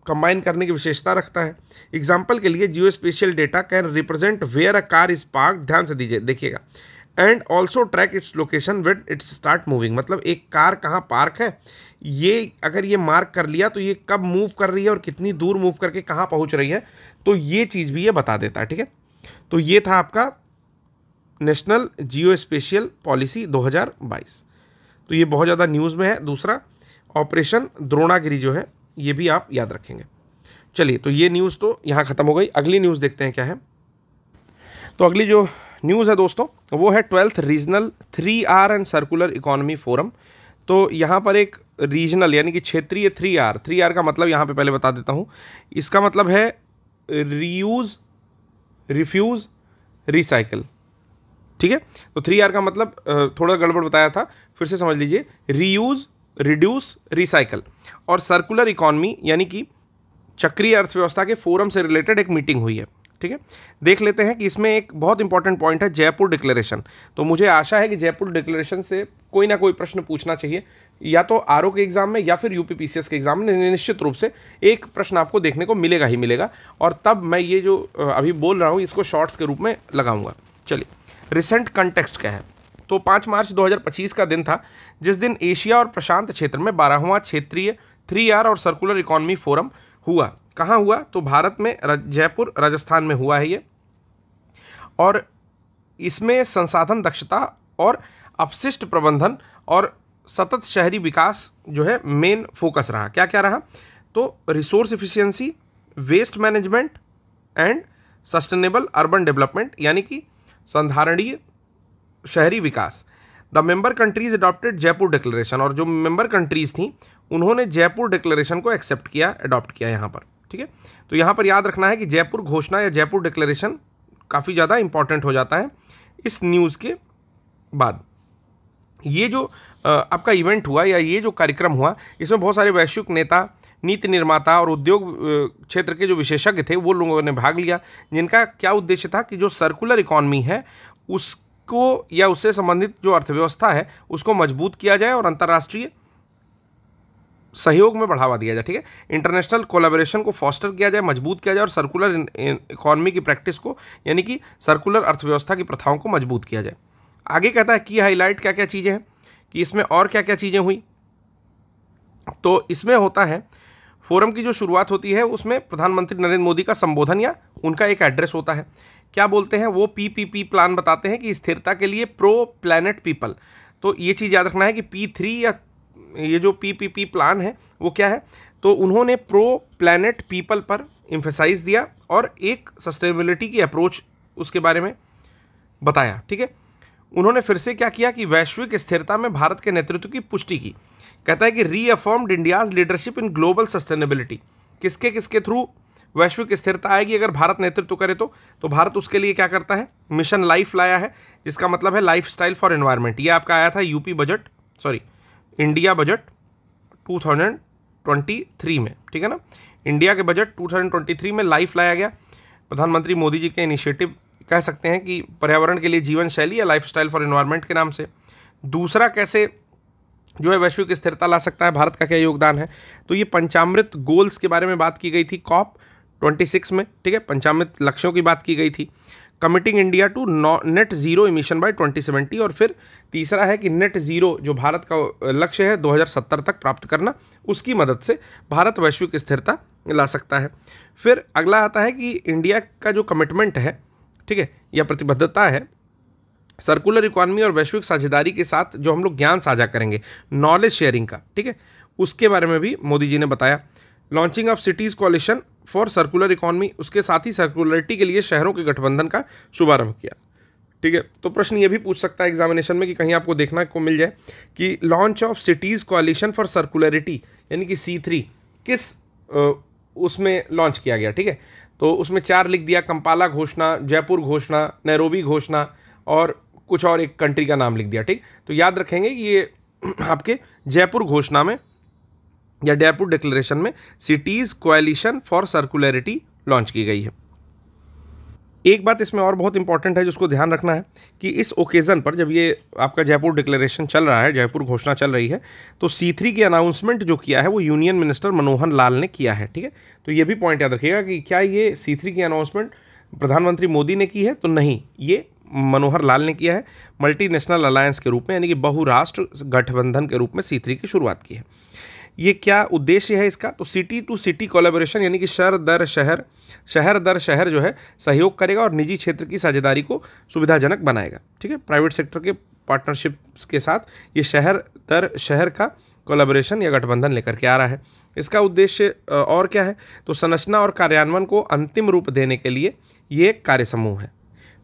कंबाइन करने की विशेषता रखता है। एग्जाम्पल के लिए geo spatial data can represent where a car is park, ध्यान से दीजिए देखिएगा, and also track its location when it's start moving, मतलब एक कार कहाँ पार्क है ये अगर ये मार्क कर लिया तो ये कब मूव कर रही है और कितनी दूर मूव करके कहाँ पहुँच रही है, तो ये चीज़ भी ये बता देता है। ठीक है, तो ये था आपका नेशनल जियो स्पेशियल पॉलिसी 2022। तो ये बहुत ज़्यादा न्यूज़ में है। दूसरा ऑपरेशन द्रोणागिरी जो है ये भी आप याद रखेंगे। चलिए, तो ये न्यूज़ तो यहाँ ख़त्म हो गई। अगली न्यूज़ देखते हैं क्या है। तो अगली जो न्यूज़ है दोस्तों वो है 12th regional 3R and circular economy forum. तो यहाँ पर एक रीजनल यानी कि क्षेत्रीय 3R का मतलब यहाँ पे पहले बता देता हूँ। इसका मतलब है रीयूज़, रिफ्यूज़, रिसाइकल। ठीक है, तो 3R का मतलब थोड़ा गड़बड़ बताया था, फिर से समझ लीजिए। Reuse, reduce, recycle. और सर्कुलर इकॉनमी यानी कि चक्रीय अर्थव्यवस्था के फोरम से रिलेटेड एक मीटिंग हुई है। ठीक है, देख लेते हैं कि इसमें एक बहुत इंपॉर्टेंट पॉइंट है जयपुर डिक्लेरेशन। तो मुझे आशा है कि जयपुर डिक्लेरेशन से कोई ना कोई प्रश्न पूछना चाहिए, या तो आरओ के एग्जाम में या फिर यूपीपीसीएस के एग्जाम में निश्चित रूप से एक प्रश्न आपको देखने को मिलेगा ही मिलेगा। और तब मैं ये जो अभी बोल रहा हूँ इसको शॉर्ट्स के रूप में लगाऊंगा। चलिए, रिसेंट कंटेक्स्ट क्या है। तो 5 मार्च 2025 का दिन था जिस दिन एशिया और प्रशांत क्षेत्र में 12वां क्षेत्रीय 3R और सर्कुलर इकॉनमी फोरम हुआ। कहाँ हुआ? तो भारत में जयपुर राजस्थान में हुआ है ये। और इसमें संसाधन दक्षता और अपशिष्ट प्रबंधन और सतत शहरी विकास जो है मेन फोकस रहा। क्या क्या रहा? तो resource efficiency, waste management and sustainable urban development, यानी कि संधारणीय शहरी विकास। The member countries adopted Jaipur declaration, और जो मेंबर कंट्रीज थी उन्होंने जयपुर डिक्लेरेशन को एक्सेप्ट किया, अडॉप्ट किया यहाँ पर। ठीक है, तो यहाँ पर याद रखना है कि जयपुर घोषणा या जयपुर डिक्लेरेशन काफ़ी ज़्यादा इंपॉर्टेंट हो जाता है इस न्यूज़ के बाद। ये जो आपका इवेंट हुआ या ये जो कार्यक्रम हुआ, इसमें बहुत सारे वैश्विक नेता, नीति निर्माता और उद्योग क्षेत्र के जो विशेषज्ञ थे वो लोगों ने भाग लिया, जिनका क्या उद्देश्य था कि जो सर्कुलर इकॉनमी है उसको या उससे संबंधित जो अर्थव्यवस्था है उसको मजबूत किया जाए और अंतर्राष्ट्रीय सहयोग में बढ़ावा दिया जाए। ठीक है, इंटरनेशनल कोलैबोरेशन को फॉस्टर किया जाए, मजबूत किया जाए, और सर्कुलर इकॉनमी की प्रैक्टिस को यानी कि सर्कुलर अर्थव्यवस्था की प्रथाओं को मजबूत किया जाए। आगे कहता है की हाईलाइट क्या क्या चीज़ें हैं, कि इसमें और क्या क्या चीज़ें हुई। तो इसमें होता है फोरम की जो शुरुआत होती है उसमें प्रधानमंत्री नरेंद्र मोदी का संबोधन या उनका एक एड्रेस होता है। क्या बोलते हैं वो? PPP प्लान बताते हैं कि स्थिरता के लिए प्रो प्लैनेट पीपल। तो ये चीज़ याद रखना है कि P3 या ये जो PPP प्लान है वो क्या है? तो उन्होंने प्रो प्लैनेट पीपल पर एम्फेसाइज दिया और एक सस्टेनेबिलिटी की अप्रोच उसके बारे में बताया। ठीक है, उन्होंने फिर से क्या किया कि वैश्विक स्थिरता में भारत के नेतृत्व की पुष्टि की। कहता है कि reaffirmed India's leadership in global sustainability. किसके किसके थ्रू वैश्विक स्थिरता आएगी अगर भारत नेतृत्व करे तो भारत उसके लिए क्या करता है? मिशन लाइफ लाया है, जिसका मतलब है लाइफ स्टाइल फॉर एनवायरनमेंट। ये आपका आया था इंडिया बजट 2023 में। ठीक है ना, इंडिया के बजट 2023 में लाइफ लाया गया। प्रधानमंत्री मोदी जी के इनिशिएटिव कह सकते हैं कि पर्यावरण के लिए जीवन शैली या लाइफ स्टाइल फॉर एनवायरनमेंट के नाम से। दूसरा कैसे जो है वैश्विक स्थिरता ला सकता है, भारत का क्या योगदान है? तो ये पंचामृत गोल्स के बारे में बात की गई थी COP26 में। ठीक है, पंचामृत लक्ष्यों की बात की गई थी। Committing India to net zero emission by 2070, और फिर तीसरा है कि नेट जीरो जो भारत का लक्ष्य है 2070 तक प्राप्त करना, उसकी मदद से भारत वैश्विक स्थिरता ला सकता है। फिर अगला आता है कि इंडिया का जो कमिटमेंट है, ठीक है, या प्रतिबद्धता है सर्कुलर इकॉनमी और वैश्विक साझेदारी के साथ जो हम लोग ज्ञान साझा करेंगे, नॉलेज शेयरिंग का। ठीक है, उसके बारे में भी मोदी जी ने बताया। Launching of cities coalition for circular economy, उसके साथ ही सर्कुलरिटी के लिए शहरों के गठबंधन का शुभारंभ किया। ठीक है, तो प्रश्न ये भी पूछ सकता है एग्जामिनेशन में कि कहीं आपको देखना को मिल जाए कि launch of cities coalition for circularity यानी कि C3 किस उसमें लॉन्च किया गया। ठीक है, तो उसमें 4 लिख दिया, कंपाला घोषणा, जयपुर घोषणा, नैरोबी घोषणा और कुछ और एक कंट्री का नाम लिख दिया। ठीक, तो याद रखेंगे कि ये आपके जयपुर घोषणा में या जयपुर डिक्लेरेशन में सिटीज़ कोalition फॉर सर्कुलरिटी लॉन्च की गई है। एक बात इसमें और बहुत इंपॉर्टेंट है जिसको ध्यान रखना है कि इस ओकेज़न पर जब ये आपका जयपुर डिक्लेरेशन चल रहा है, जयपुर घोषणा चल रही है, तो C3 की अनाउंसमेंट जो किया है वो यूनियन मिनिस्टर मनोहर लाल ने किया है। ठीक है, तो ये भी पॉइंट याद रखिएगा कि क्या ये C3 की अनाउंसमेंट प्रधानमंत्री मोदी ने की है, तो नहीं, ये मनोहर लाल ने किया है। मल्टीनेशनल अलायंस के रूप में यानी कि बहुराष्ट्र गठबंधन के रूप में C3 की शुरुआत की है। ये क्या उद्देश्य है इसका, तो सिटी टू सिटी कोलैबोरेशन यानी कि शहर दर शहर जो है सहयोग करेगा और निजी क्षेत्र की साझेदारी को सुविधाजनक बनाएगा। ठीक है, प्राइवेट सेक्टर के पार्टनरशिप्स के साथ ये शहर दर शहर का कोलैबोरेशन या गठबंधन लेकर के आ रहा है। इसका उद्देश्य और क्या है, तो संरचना और कार्यान्वयन को अंतिम रूप देने के लिए ये एक कार्य समूह है।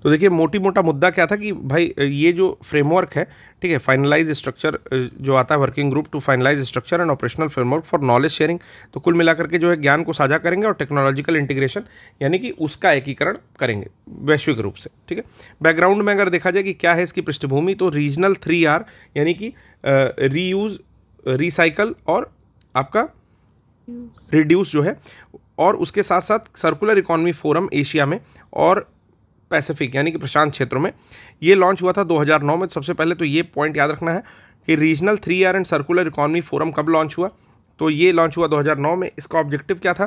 तो देखिए मोटी मोटा मुद्दा क्या था कि भाई ये जो फ्रेमवर्क है, ठीक है, फाइनलाइज स्ट्रक्चर जो आता है, working group to finalise structure and operational framework for knowledge sharing, तो कुल मिलाकर के जो है ज्ञान को साझा करेंगे और टेक्नोलॉजिकल इंटीग्रेशन यानी कि उसका एकीकरण करेंगे वैश्विक रूप से। ठीक है, बैकग्राउंड में अगर देखा जाए कि क्या है इसकी पृष्ठभूमि, तो रीजनल 3R यानी कि रीयूज, रिसाइकल और आपका रिड्यूस जो है, और उसके साथ साथ सर्कुलर इकोनॉमी फोरम एशिया में और पैसिफिक यानी कि प्रशांत क्षेत्रों में, ये लॉन्च हुआ था 2009 में। सबसे पहले तो ये पॉइंट याद रखना है कि regional 3R and circular economy forum कब लॉन्च हुआ, तो ये लॉन्च हुआ 2009 में। इसका ऑब्जेक्टिव क्या था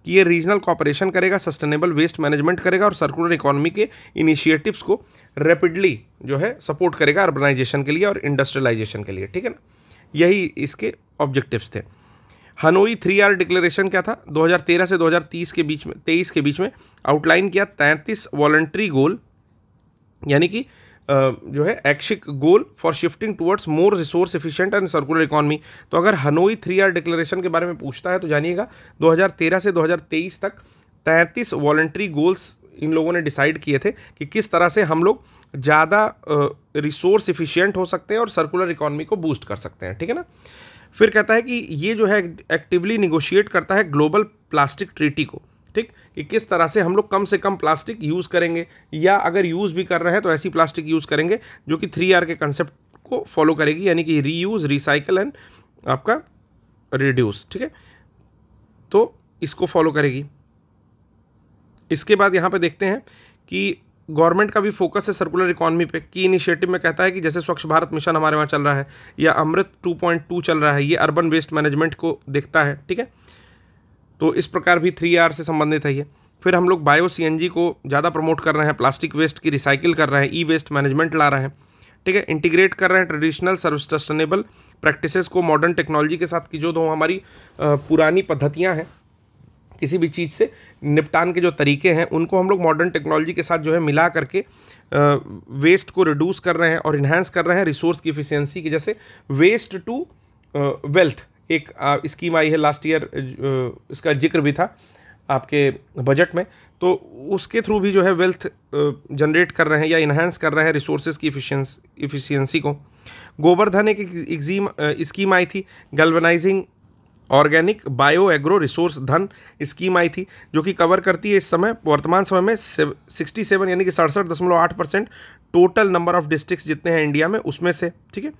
कि ये रीजनल कॉपरेशन करेगा, सस्टेनेबल वेस्ट मैनेजमेंट करेगा और सर्कुलर इकोनॉमी के इनिशिएटिव्स को रैपिडली जो है सपोर्ट करेगा अर्बनाइजेशन के लिए और इंडस्ट्रियलाइजेशन के लिए। ठीक है ना, यही इसके ऑब्जेक्टिव्स थे। हनोई 3R डिक्लेरेशन क्या था, 2013 से 2023 के बीच में आउटलाइन किया 33 वॉलंटरी गोल यानी कि जो है ऐच्छिक goal for shifting towards more resource efficient and circular economy. तो अगर हनोई 3R डिक्लेरेशन के बारे में पूछता है तो जानिएगा 2013 से 2023 तक 33 वॉलंटरी गोल्स इन लोगों ने डिसाइड किए थे कि किस तरह से हम लोग ज़्यादा रिसोर्स एफिशिएंट हो सकते हैं और सर्कुलर इकोनॉमी को बूस्ट कर सकते हैं। ठीक है ना, फिर कहता है कि ये जो है एक्टिवली निगोशिएट करता है ग्लोबल प्लास्टिक ट्रीटी को। ठीक, कि किस तरह से हम लोग कम से कम प्लास्टिक यूज़ करेंगे, या अगर यूज़ भी कर रहे हैं तो ऐसी प्लास्टिक यूज़ करेंगे जो कि 3R के कंसेप्ट को फॉलो करेगी, यानी कि रीयूज़, रिसाइकल एंड आपका रिड्यूस। ठीक है, तो इसको फॉलो करेगी। इसके बाद यहाँ पे देखते हैं कि गवर्नमेंट का भी फोकस है सर्कुलर इकोनॉमी पे। की इनिशिएटिव में कहता है कि जैसे स्वच्छ भारत मिशन हमारे वहाँ चल रहा है या अमृत 2.2 चल रहा है, ये अर्बन वेस्ट मैनेजमेंट को देखता है। ठीक है, तो इस प्रकार भी 3R से संबंधित है ये। फिर हम लोग बायो CNG को ज़्यादा प्रमोट कर रहे हैं, प्लास्टिक वेस्ट की रिसाइकिल कर रहे हैं, ई वेस्ट मैनेजमेंट ला रहे हैं। ठीक है, इंटीग्रेट कर रहे हैं ट्रेडिशनल सस्टेनेबल प्रैक्टिसेस को मॉडर्न टेक्नोलॉजी के साथ, की जो दो हमारी पुरानी पद्धतियाँ हैं किसी भी चीज़ से निपटान के जो तरीके हैं उनको हम लोग मॉडर्न टेक्नोलॉजी के साथ जो है मिला करके वेस्ट को रिड्यूस कर रहे हैं और इन्हांस कर रहे हैं रिसोर्स की एफिशिएंसी की। जैसे वेस्ट टू वेल्थ एक स्कीम आई है लास्ट ईयर, इसका जिक्र भी था आपके बजट में, तो उसके थ्रू भी जो है वेल्थ जनरेट कर रहे हैं या इन्हांस कर रहे हैं रिसोर्सेज की एफिशिएंसी को। गोवर्धन एक स्कीम आई थी, galvanising organic bio agro resource धन स्कीम आई थी, जो कि कवर करती है इस समय वर्तमान समय में 67 यानी कि 67.8% टोटल नंबर ऑफ डिस्ट्रिक्ट्स जितने हैं इंडिया में उसमें से। ठीक है,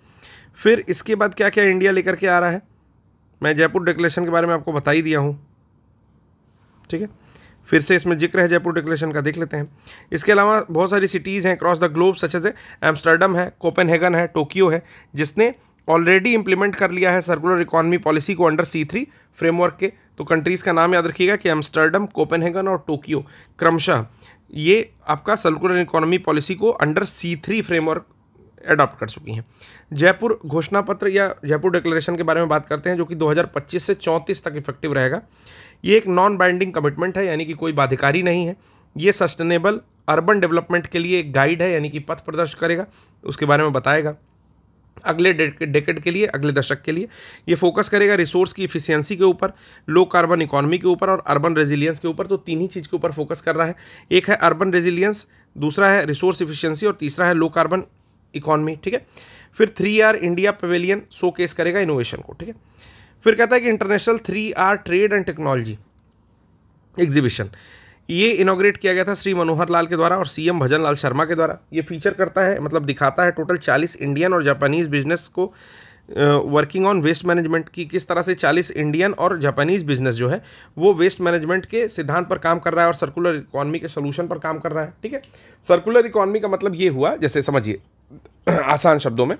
फिर इसके बाद क्या क्या इंडिया लेकर के आ रहा है, मैं जयपुर डिक्लेरेशन के बारे में आपको बता ही दिया हूँ। ठीक है, फिर से इसमें जिक्र है जयपुर डिक्लेरेशन का, देख लेते हैं। इसके अलावा बहुत सारी सिटीज़ हैं across the globe, such as Amsterdam है, कोपेनहेगन है, टोक्यो है, जिसने ऑलरेडी इंप्लीमेंट कर लिया है सर्कुलर इकोनॉमी पॉलिसी को अंडर C3 फ्रेमवर्क के। तो कंट्रीज़ का नाम याद रखिएगा कि एम्स्टर्डम, कोपेनहेगन और टोक्यो क्रमशः ये आपका सर्कुलर इकोनॉमी पॉलिसी को अंडर C3 फ्रेमवर्क एडॉप्ट कर चुकी हैं। जयपुर घोषणा पत्र या जयपुर डिक्लेरेशन के बारे में बात करते हैं, जो कि 2025 से 34 तक इफेक्टिव रहेगा। ये एक नॉन बाइंडिंग कमिटमेंट है, यानी कि कोई बाध्यकारी नहीं है। ये सस्टेनेबल अर्बन डेवलपमेंट के लिए एक गाइड है, यानी कि पथ प्रदर्शित करेगा, उसके बारे में बताएगा। अगले डेकेड के लिए, अगले दशक के लिए ये फोकस करेगा रिसोर्स की एफिशिएंसी के ऊपर, लो कार्बन इकोनॉमी के ऊपर और अर्बन रेजिलियंस के ऊपर। तो तीन ही चीज़ के ऊपर फोकस कर रहा है, एक है अर्बन रेजिलियंस, दूसरा है रिसोर्स एफिशिएंसी और तीसरा है लो कार्बन इकोनॉमी। ठीक है, फिर 3R India pavilion show case करेगा इनोवेशन को। ठीक है, फिर कहता है कि international 3R trade and technology exhibition, ये इनॉग्रेट किया गया था श्री मनोहर लाल के द्वारा और CM भजन लाल शर्मा के द्वारा। ये फीचर करता है, मतलब दिखाता है टोटल 40 इंडियन और जापानीज़ बिजनेस को वर्किंग ऑन वेस्ट मैनेजमेंट की किस तरह से 40 इंडियन और जापानीज बिजनेस जो है वो वेस्ट मैनेजमेंट के सिद्धांत पर काम कर रहा है और सर्कुलर इकोनॉमी के सोल्यूशन पर काम कर रहा है। ठीक है, सर्कुलर इकोनॉमी का मतलब ये हुआ, जैसे समझिए आसान शब्दों में,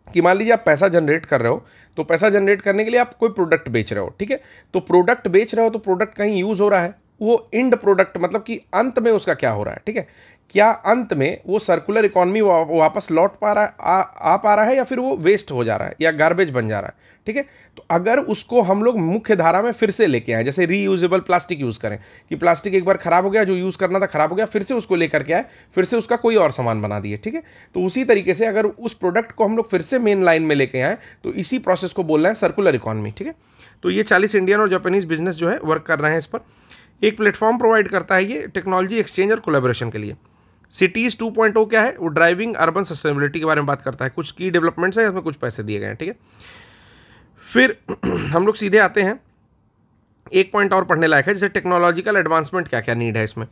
कि मान लीजिए आप पैसा जनरेट कर रहे हो, तो पैसा जनरेट करने के लिए आप कोई प्रोडक्ट बेच रहे हो। ठीक है, तो प्रोडक्ट बेच रहे हो तो प्रोडक्ट कहीं यूज हो रहा है, वो एंड प्रोडक्ट मतलब कि अंत में उसका क्या हो रहा है। ठीक है, क्या अंत में वो सर्कुलर इकोनॉमी वापस लौट पा रहा है, आ पा रहा है, या फिर वो वेस्ट हो जा रहा है या गार्बेज बन जा रहा है। ठीक है, तो अगर उसको हम लोग मुख्य धारा में फिर से लेके आए, जैसे रीयूजेबल प्लास्टिक यूज़ करें, कि प्लास्टिक एक बार खराब हो गया, जो यूज़ करना था खराब हो गया, फिर से उसको लेकर के आए, फिर से उसका कोई और सामान बना दिए। ठीक है, तो उसी तरीके से अगर उस प्रोडक्ट को हम लोग फिर से मेन लाइन में लेके आए, तो इसी प्रोसेस को बोल रहे हैं सर्कुलर इकोनॉमी। ठीक है, तो ये 40 इंडियन और जापानीज बिजनेस जो है वर्क कर रहे हैं इस पर। एक प्लेटफॉर्म प्रोवाइड करता है ये टेक्नोलॉजी एक्सचेंज और कोलैबोरेशन के लिए। सिटीज 2.0 क्या है, वो ड्राइविंग अर्बन सस्टेनेबिलिटी के बारे में बात करता है। कुछ की डेवलपमेंट्स है, इसमें कुछ पैसे दिए गए हैं। ठीक है, फिर हम लोग सीधे आते हैं, एक पॉइंट और पढ़ने लायक है, जैसे टेक्नोलॉजिकल एडवांसमेंट क्या क्या नीड है इसमें।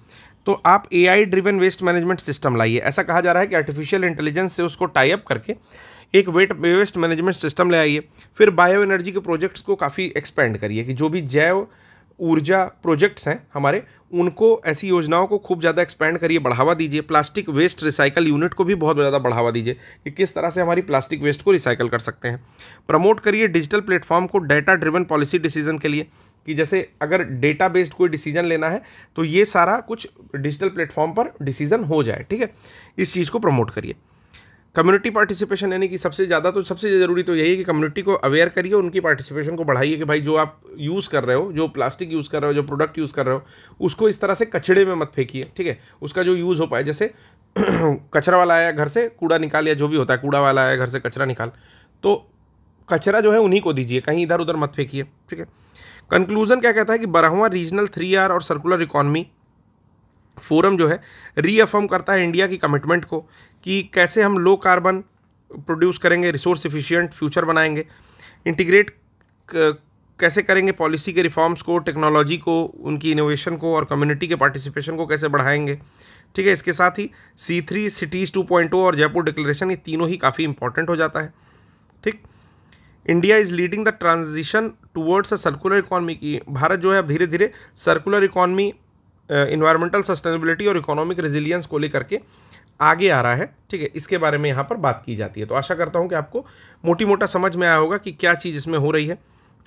तो आप AI driven waste management system लाइए। ऐसा कहा जा रहा है कि आर्टिफिशियल इंटेलिजेंस से उसको टाई अप करके एक वेस्ट मैनेजमेंट सिस्टम ले आइए। फिर बायो एनर्जी के प्रोजेक्ट्स को काफ़ी एक्सपेंड करिए, कि जो भी जैव ऊर्जा प्रोजेक्ट्स हैं हमारे, उनको ऐसी योजनाओं को खूब ज़्यादा एक्सपेंड करिए, बढ़ावा दीजिए। प्लास्टिक वेस्ट रिसाइकल यूनिट को भी बहुत ज़्यादा बढ़ावा दीजिए, कि किस तरह से हमारी प्लास्टिक वेस्ट को रिसाइकल कर सकते हैं। प्रमोट करिए डिजिटल प्लेटफॉर्म को डेटा ड्रिवन पॉलिसी डिसीजन के लिए, कि जैसे अगर डेटा बेस्ड कोई डिसीजन लेना है तो ये सारा कुछ डिजिटल प्लेटफॉर्म पर डिसीजन हो जाए। ठीक है, इस चीज़ को प्रमोट करिए। कम्युनिटी पार्टिसिपेशन, यानी कि सबसे ज़रूरी तो यही है कि कम्युनिटी को अवेयर करिए, उनकी पार्टिसिपेशन को बढ़ाइए, कि भाई जो आप यूज़ कर रहे हो, जो प्लास्टिक यूज़ कर रहे हो, जो प्रोडक्ट यूज़ कर रहे हो, उसको इस तरह से कचड़े में मत फेंकिए। ठीक है, उसका जो यूज़ हो पाए, जैसे कचरा वाला आया घर से कूड़ा निकाल, या जो भी होता है, कूड़ा वाला आया घर से कचरा निकाल, तो कचरा जो है उन्हीं को दीजिए, कहीं इधर उधर मत फेंकिए। ठीक है, कंक्लूजन क्या कहता है कि 12वां रीजनल 3R और सर्कुलर इकोनॉमी फोरम जो है रीअफर्म करता है इंडिया की कमिटमेंट को, कि कैसे हम लो कार्बन प्रोड्यूस करेंगे, रिसोर्स एफिशिएंट फ्यूचर बनाएंगे, इंटीग्रेट कैसे करेंगे पॉलिसी के रिफॉर्म्स को, टेक्नोलॉजी को, उनकी इनोवेशन को और कम्युनिटी के पार्टिसिपेशन को कैसे बढ़ाएंगे। ठीक है, इसके साथ ही C3 सिटीज़ 2.0 और जयपुर डिक्लेरेशन, ये तीनों ही काफ़ी इंपॉर्टेंट हो जाता है। ठीक, India is leading the transition towards a circular economy, की भारत जो है अब धीरे धीरे सर्कुलर इकोनॉमी, इन्वायरमेंटल सस्टेनेबिलिटी और इकोनॉमिक रेजिलियंस को लेकर के आगे आ रहा है। ठीक है, इसके बारे में यहाँ पर बात की जाती है। तो आशा करता हूँ कि आपको मोटी मोटा समझ में आया होगा कि क्या चीज़ इसमें हो रही है।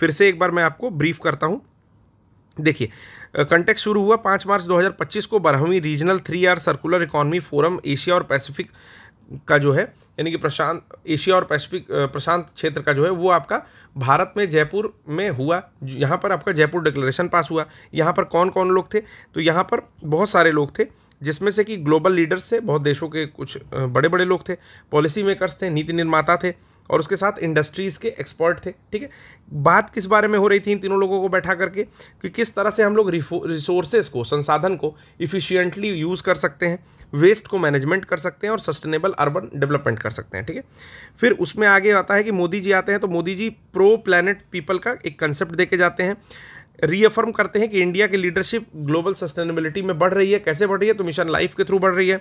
फिर से एक बार मैं आपको ब्रीफ करता हूँ। देखिए, कंटेक्स्ट शुरू हुआ 5 मार्च 2025 को 12वीं regional 3R circular economy forum Asia और पैसिफिक का जो है, यानी कि एशिया और पैसिफिक प्रशांत क्षेत्र का जो है, वो आपका भारत में जयपुर में हुआ। यहाँ पर आपका जयपुर डिक्लेरेशन पास हुआ। यहाँ पर कौन कौन लोग थे, तो यहाँ पर बहुत सारे लोग थे, जिसमें से कि ग्लोबल लीडर्स थे, बहुत देशों के कुछ बड़े बड़े लोग थे, पॉलिसी मेकर्स थे, नीति निर्माता थे, और उसके साथ इंडस्ट्रीज़ के एक्सपर्ट थे। ठीक है, बात किस बारे में हो रही थी इन तीनों लोगों को बैठा करके, कि किस तरह से हम लोग रिसोर्सेज को, संसाधन को इफ़िशिएंटली यूज़ कर सकते हैं, वेस्ट को मैनेजमेंट कर सकते हैं और सस्टेनेबल अर्बन डेवलपमेंट कर सकते हैं। ठीक है, फिर उसमें आगे आता है कि मोदी जी आते हैं, तो Modi ji pro planet people का एक कंसेप्ट देके जाते हैं, रीअफर्म करते हैं कि इंडिया की लीडरशिप ग्लोबल सस्टेनेबिलिटी में बढ़ रही है। कैसे बढ़ रही है, तो मिशन लाइफ के थ्रू बढ़ रही है,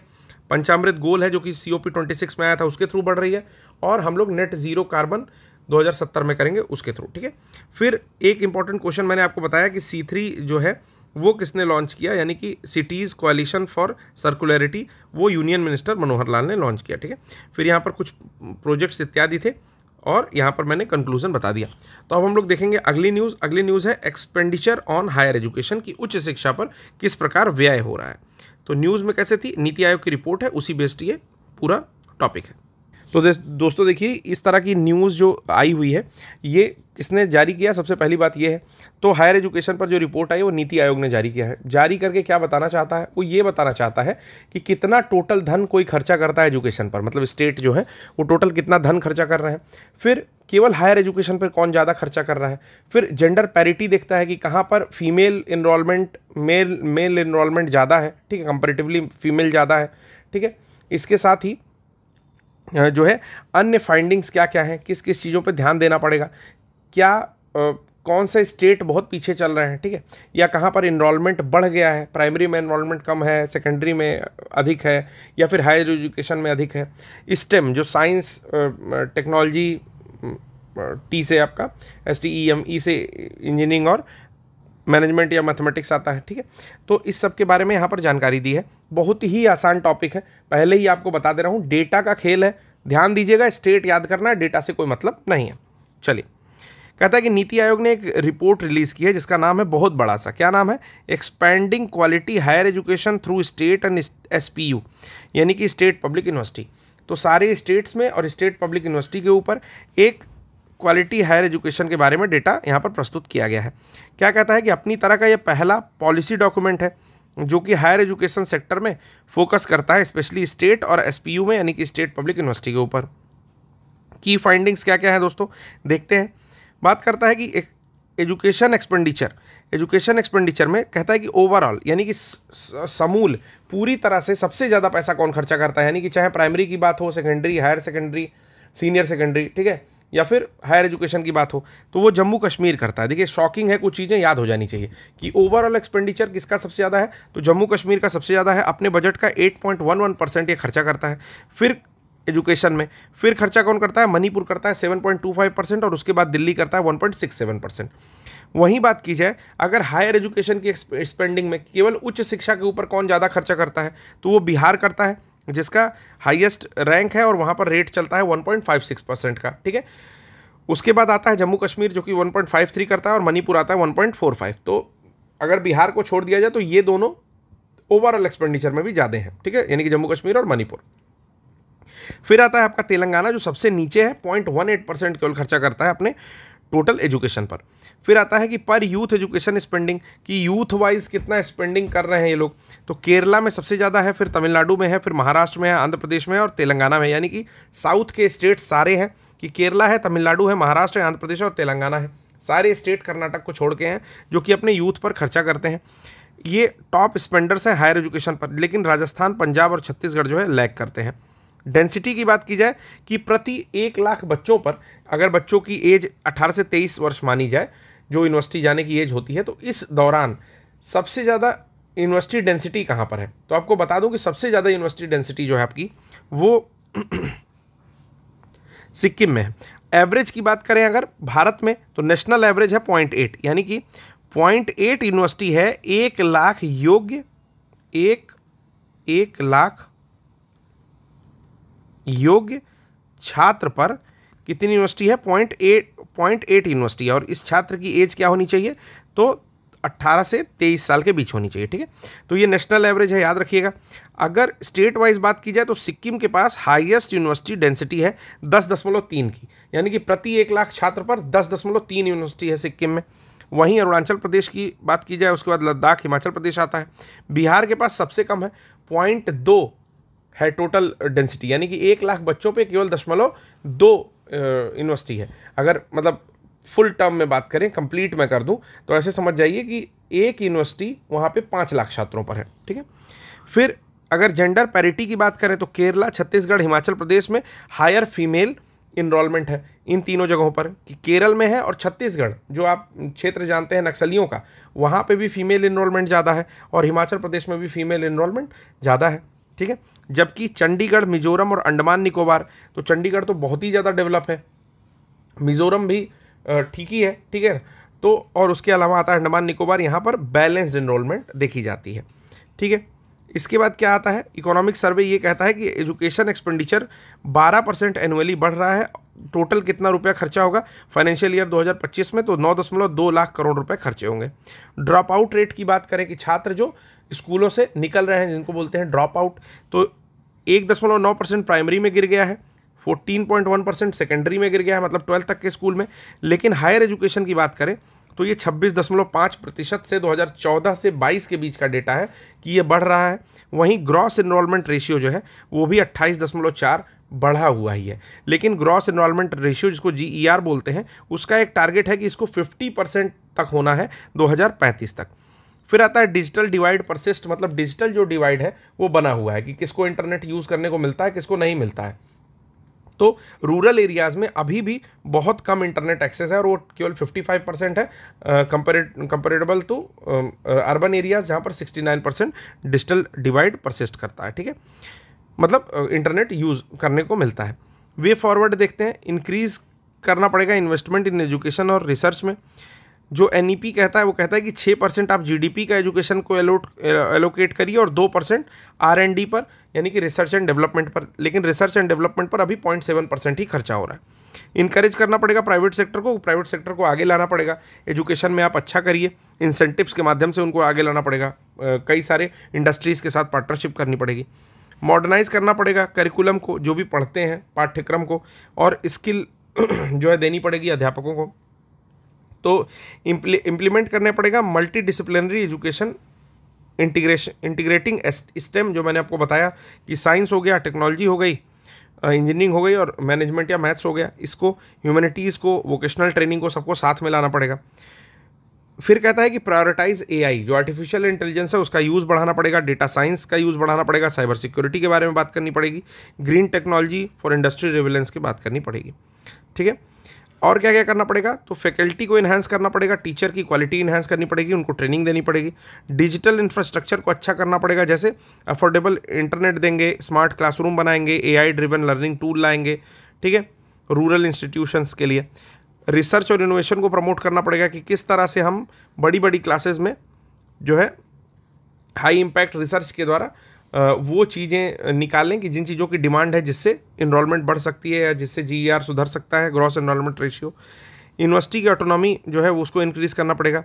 पंचामृत गोल है जो कि COP26 में आया था, उसके थ्रू बढ़ रही है, और हम लोग नेट जीरो कार्बन 2070 में करेंगे उसके थ्रू। ठीक है, फिर एक इंपॉर्टेंट क्वेश्चन मैंने आपको बताया कि C3 जो है वो किसने लॉन्च किया, यानी कि सिटीज़ कोalition फॉर सर्कुलरिटी, वो यूनियन मिनिस्टर मनोहर लाल ने लॉन्च किया। ठीक है, फिर यहाँ पर कुछ प्रोजेक्ट्स इत्यादि थे, और यहाँ पर मैंने कंक्लूजन बता दिया। तो अब हम लोग देखेंगे अगली न्यूज़ है एक्सपेंडिचर ऑन हायर एजुकेशन, की उच्च शिक्षा पर किस प्रकार व्यय हो रहा है। तो न्यूज़ में कैसे थी, नीति आयोग की रिपोर्ट है, उसी बेस्ड ये पूरा टॉपिक है। तो दोस्तों देखिए, इस तरह की न्यूज़ जो आई हुई है, ये किसने जारी किया, सबसे पहली बात ये है, तो हायर एजुकेशन पर जो रिपोर्ट आई वो नीति आयोग ने जारी किया है। जारी करके क्या बताना चाहता है, वो ये बताना चाहता है कि कितना टोटल धन कोई खर्चा करता है एजुकेशन पर, मतलब स्टेट जो है वो टोटल कितना धन खर्चा कर रहे हैं, फिर केवल हायर एजुकेशन पर कौन ज़्यादा खर्चा कर रहा है, फिर जेंडर पैरिटी देखता है कि कहाँ पर फीमेल इनरोलमेंट मेल इनरोलमेंट ज़्यादा है। ठीक है, कंपेरेटिवली फीमेल ज़्यादा है। ठीक है, इसके साथ ही जो है अन्य फाइंडिंग्स क्या क्या हैं, किस किस चीज़ों पे ध्यान देना पड़ेगा, क्या कौन से स्टेट बहुत पीछे चल रहे हैं। ठीक है, या कहाँ पर इनरोलमेंट बढ़ गया है, प्राइमरी में इनरोलमेंट कम है, सेकेंडरी में अधिक है, या फिर हायर एजुकेशन में अधिक है। स्टेम जो साइंस टेक्नोलॉजी टी से आपका STEM, ई से इंजीनियरिंग और मैनेजमेंट या मैथमेटिक्स आता है, ठीक है। तो इस सब के बारे में यहाँ पर जानकारी दी है। बहुत ही आसान टॉपिक है, पहले ही आपको बता दे रहा हूँ, डेटा का खेल है, ध्यान दीजिएगा, स्टेट याद करना है, डेटा से कोई मतलब नहीं है। चलिए, कहता है कि नीति आयोग ने एक रिपोर्ट रिलीज की है जिसका नाम है, बहुत बड़ा सा, क्या नाम है, expanding quality higher education through state and SPU, यानी कि स्टेट पब्लिक यूनिवर्सिटी। तो सारे स्टेट्स में और स्टेट पब्लिक यूनिवर्सिटी के ऊपर एक क्वालिटी हायर एजुकेशन के बारे में डेटा यहाँ पर प्रस्तुत किया गया है। क्या कहता है कि अपनी तरह का यह पहला पॉलिसी डॉक्यूमेंट है जो कि हायर एजुकेशन सेक्टर में फोकस करता है, स्पेशली स्टेट और SPU में, यानी कि स्टेट पब्लिक यूनिवर्सिटी के ऊपर। की फाइंडिंग्स क्या क्या है दोस्तों, देखते हैं। बात करता है कि एजुकेशन एक्सपेंडिचर में कहता है कि ओवरऑल, यानी कि समूल, पूरी तरह से सबसे ज़्यादा पैसा कौन खर्चा करता है, यानी कि चाहे प्राइमरी की बात हो, secondary, higher secondary, senior secondary, ठीक है, या फिर हायर एजुकेशन की बात हो, तो वो जम्मू कश्मीर करता है। देखिए शॉकिंग है, कुछ चीज़ें याद हो जानी चाहिए कि ओवरऑल एक्सपेंडिचर किसका सबसे ज़्यादा है, तो जम्मू कश्मीर का सबसे ज़्यादा है, अपने बजट का 8.11% ये खर्चा करता है। फिर एजुकेशन में फिर खर्चा कौन करता है, मणिपुर करता है 7.25% और उसके बाद दिल्ली करता है 1.67%। वहीं बात की जाए अगर हायर एजुकेशन की स्पेंडिंग में केवल उच्च शिक्षा के ऊपर कौन ज़्यादा खर्चा करता है, तो वो बिहार करता है, जिसका हाईएस्ट रैंक है और वहाँ पर रेट चलता है 1.56% का, ठीक है। उसके बाद आता है जम्मू कश्मीर जो कि 1.53 करता है और मणिपुर आता है 1.45। तो अगर बिहार को छोड़ दिया जाए तो ये दोनों ओवरऑल एक्सपेंडिचर में भी ज़्यादा हैं, ठीक है, यानी कि जम्मू कश्मीर और मणिपुर। फिर आता है आपका तेलंगाना जो सबसे नीचे है, 0.18% केवल खर्चा करता है अपने टोटल एजुकेशन पर। फिर आता है कि पर यूथ एजुकेशन स्पेंडिंग, कि यूथ वाइज कितना स्पेंडिंग कर रहे हैं ये लोग, तो केरला में सबसे ज़्यादा है, फिर तमिलनाडु में है, फिर महाराष्ट्र में है, आंध्र प्रदेश में है और तेलंगाना में, यानी कि साउथ के स्टेट सारे हैं, कि केरला है, तमिलनाडु है, महाराष्ट्र है, आंध्र प्रदेश और तेलंगाना है, सारे स्टेट कर्नाटक को छोड़ के हैं जो कि अपने यूथ पर खर्चा करते हैं। ये टॉप स्पेंडर्स हैं हायर एजुकेशन पर, लेकिन राजस्थान, पंजाब और छत्तीसगढ़ जो है लैग करते हैं। डेंसिटी की बात की जाए कि प्रति 1 लाख बच्चों पर, अगर बच्चों की एज 18 से 23 वर्ष मानी जाए, जो यूनिवर्सिटी जाने की एज होती है, तो इस दौरान सबसे ज़्यादा यूनिवर्सिटी डेंसिटी कहाँ पर है, तो आपको बता दूं कि सबसे ज़्यादा यूनिवर्सिटी डेंसिटी जो है आपकी वो सिक्किम में है। एवरेज की बात करें अगर भारत में, तो नेशनल एवरेज है 0.8, यानी कि 0.8 यूनिवर्सिटी है 1 लाख योग्य, 1 लाख योग्य छात्र पर कितनी यूनिवर्सिटी है, 0.8 यूनिवर्सिटी है। और इस छात्र की एज क्या होनी चाहिए, तो 18 से 23 साल के बीच होनी चाहिए, ठीक है। तो ये नेशनल एवरेज है, याद रखिएगा। अगर स्टेट वाइज बात की जाए तो सिक्किम के पास हाईएस्ट यूनिवर्सिटी डेंसिटी है 10.3 की, यानी कि प्रति 1 लाख छात्र पर 10.3 यूनिवर्सिटी है सिक्किम में। वहीं अरुणाचल प्रदेश की बात की जाए, उसके बाद लद्दाख, हिमाचल प्रदेश आता है। बिहार के पास सबसे कम है, 0.2 है टोटल डेंसिटी, यानी कि 1 लाख बच्चों पे केवल 0.2 यूनिवर्सिटी है। अगर मतलब फुल टर्म में बात करें, कंप्लीट में कर दूं, तो ऐसे समझ जाइए कि एक यूनिवर्सिटी वहाँ पे 5 लाख छात्रों पर है, ठीक है। फिर अगर जेंडर पैरिटी की बात करें तो केरला, छत्तीसगढ़, हिमाचल प्रदेश में हायर फीमेल इनरोलमेंट है इन तीनों जगहों पर, कि केरल में है और छत्तीसगढ़ जो आप क्षेत्र जानते हैं नक्सलियों का, वहाँ पे भी फीमेल इनरोलमेंट ज़्यादा है और हिमाचल प्रदेश में भी फीमेल इनरोलमेंट ज़्यादा है, ठीक है। जबकि चंडीगढ़, मिजोरम और अंडमान निकोबार, तो चंडीगढ़ तो बहुत ही ज़्यादा डेवलप है, मिजोरम भी ठीक ही है, ठीक है। तो और उसके अलावा आता है अंडमान निकोबार, यहाँ पर बैलेंस्ड इनरोलमेंट देखी जाती है, ठीक है। इसके बाद क्या आता है, इकोनॉमिक सर्वे ये कहता है कि एजुकेशन एक्सपेंडिचर 12% एनुअली बढ़ रहा है। टोटल कितना रुपया खर्चा होगा फाइनेंशियल ईयर 2025 में, तो 9.2 लाख करोड़ रुपए खर्चे होंगे। ड्रॉप आउट रेट की बात करें कि छात्र जो स्कूलों से निकल रहे हैं, जिनको बोलते हैं ड्रॉप आउट, तो 1.9% प्राइमरी में गिर गया है, 14.1% सेकेंडरी में गिर गया है, मतलब 12th तक के स्कूल में। लेकिन हायर एजुकेशन की बात करें तो ये 26.5% से 2014 से 22 के बीच का डेटा है कि ये बढ़ रहा है। वहीं ग्रॉस एनरोलमेंट रेशियो जो है वो भी 28.4 बढ़ा हुआ ही है। लेकिन ग्रॉस एनरोलमेंट रेशियो जिसको GER बोलते हैं, उसका एक टारगेट है कि इसको 50% तक होना है 2035 तक। फिर आता है डिजिटल डिवाइड परसिस्ट, मतलब डिजिटल जो डिवाइड है वो बना हुआ है कि किसको इंटरनेट यूज़ करने को मिलता है, किसको नहीं मिलता है। तो रूरल एरियाज़ में अभी भी बहुत कम इंटरनेट एक्सेस है और वो केवल 55% है कंपेरेबल टू अर्बन एरियाज़, जहाँ पर 69% डिजिटल डिवाइड परसिस्ट करता है, ठीक है, मतलब इंटरनेट यूज़ करने को मिलता है। वे फॉरवर्ड देखते हैं, इंक्रीज करना पड़ेगा इन्वेस्टमेंट इन एजुकेशन और रिसर्च में। जो NEP कहता है वो कहता है कि 6% आप GDP का एजुकेशन को एलोकेट करिए और 2% R&D पर, यानी कि रिसर्च एंड डेवलपमेंट पर। लेकिन रिसर्च एंड डेवलपमेंट पर अभी 0.7% ही खर्चा हो रहा है। इनकरेज करना पड़ेगा प्राइवेट सेक्टर को आगे लाना पड़ेगा। एजुकेशन में आप अच्छा करिए, इंसेंटिव्स के माध्यम से उनको आगे लाना पड़ेगा। कई सारे इंडस्ट्रीज़ के साथ पार्टनरशिप करनी पड़ेगी। मॉडर्नाइज करना पड़ेगा करिकुलम को, जो भी पढ़ते हैं पाठ्यक्रम को, और स्किल जो है देनी पड़ेगी अध्यापकों को। तो इम्प्लीमेंट करने पड़ेगा multi disciplinary education integrating stem, जो मैंने आपको बताया कि साइंस हो गया, टेक्नोलॉजी हो गई, इंजीनियरिंग हो गई और मैनेजमेंट या मैथ्स हो गया। इसको ह्यूमैनिटीज़ को, वोकेशनल ट्रेनिंग को, सबको साथ में लाना पड़ेगा। फिर कहता है कि प्रायोरिटाइज AI, जो आर्टिफिशियल इंटेलिजेंस है उसका यूज़ बढ़ाना पड़ेगा, डेटा साइंस का यूज़ बढ़ाना पड़ेगा, साइबर सिक्योरिटी के बारे में बात करनी पड़ेगी, ग्रीन टेक्नोलॉजी फॉर इंडस्ट्री रिविलेंस की बात करनी पड़ेगी। ठीक है, और क्या क्या करना पड़ेगा? तो फैकल्टी को इन्हांस करना पड़ेगा, टीचर की क्वालिटी इन्हांस करनी पड़ेगी, उनको ट्रेनिंग देनी पड़ेगी, डिजिटल इंफ्रास्ट्रक्चर को अच्छा करना पड़ेगा, जैसे अफोर्डेबल इंटरनेट देंगे, स्मार्ट क्लासरूम बनाएंगे, AI ड्रिवन लर्निंग टूल लाएंगे। ठीक है, रूरल इंस्टीट्यूशंस के लिए रिसर्च और इनोवेशन को प्रमोट करना पड़ेगा कि किस तरह से हम बड़ी बड़ी क्लासेस में जो है हाई इम्पैक्ट रिसर्च के द्वारा वो चीज़ें निकालें कि जिन चीज़ों की डिमांड है, जिससे इनरोलमेंट बढ़ सकती है या जिससे GER सुधर सकता है, ग्रॉस एनरोलमेंट रेशियो। यूनिवर्सिटी की ऑटोनॉमी जो है वो उसको इंक्रीज़ करना पड़ेगा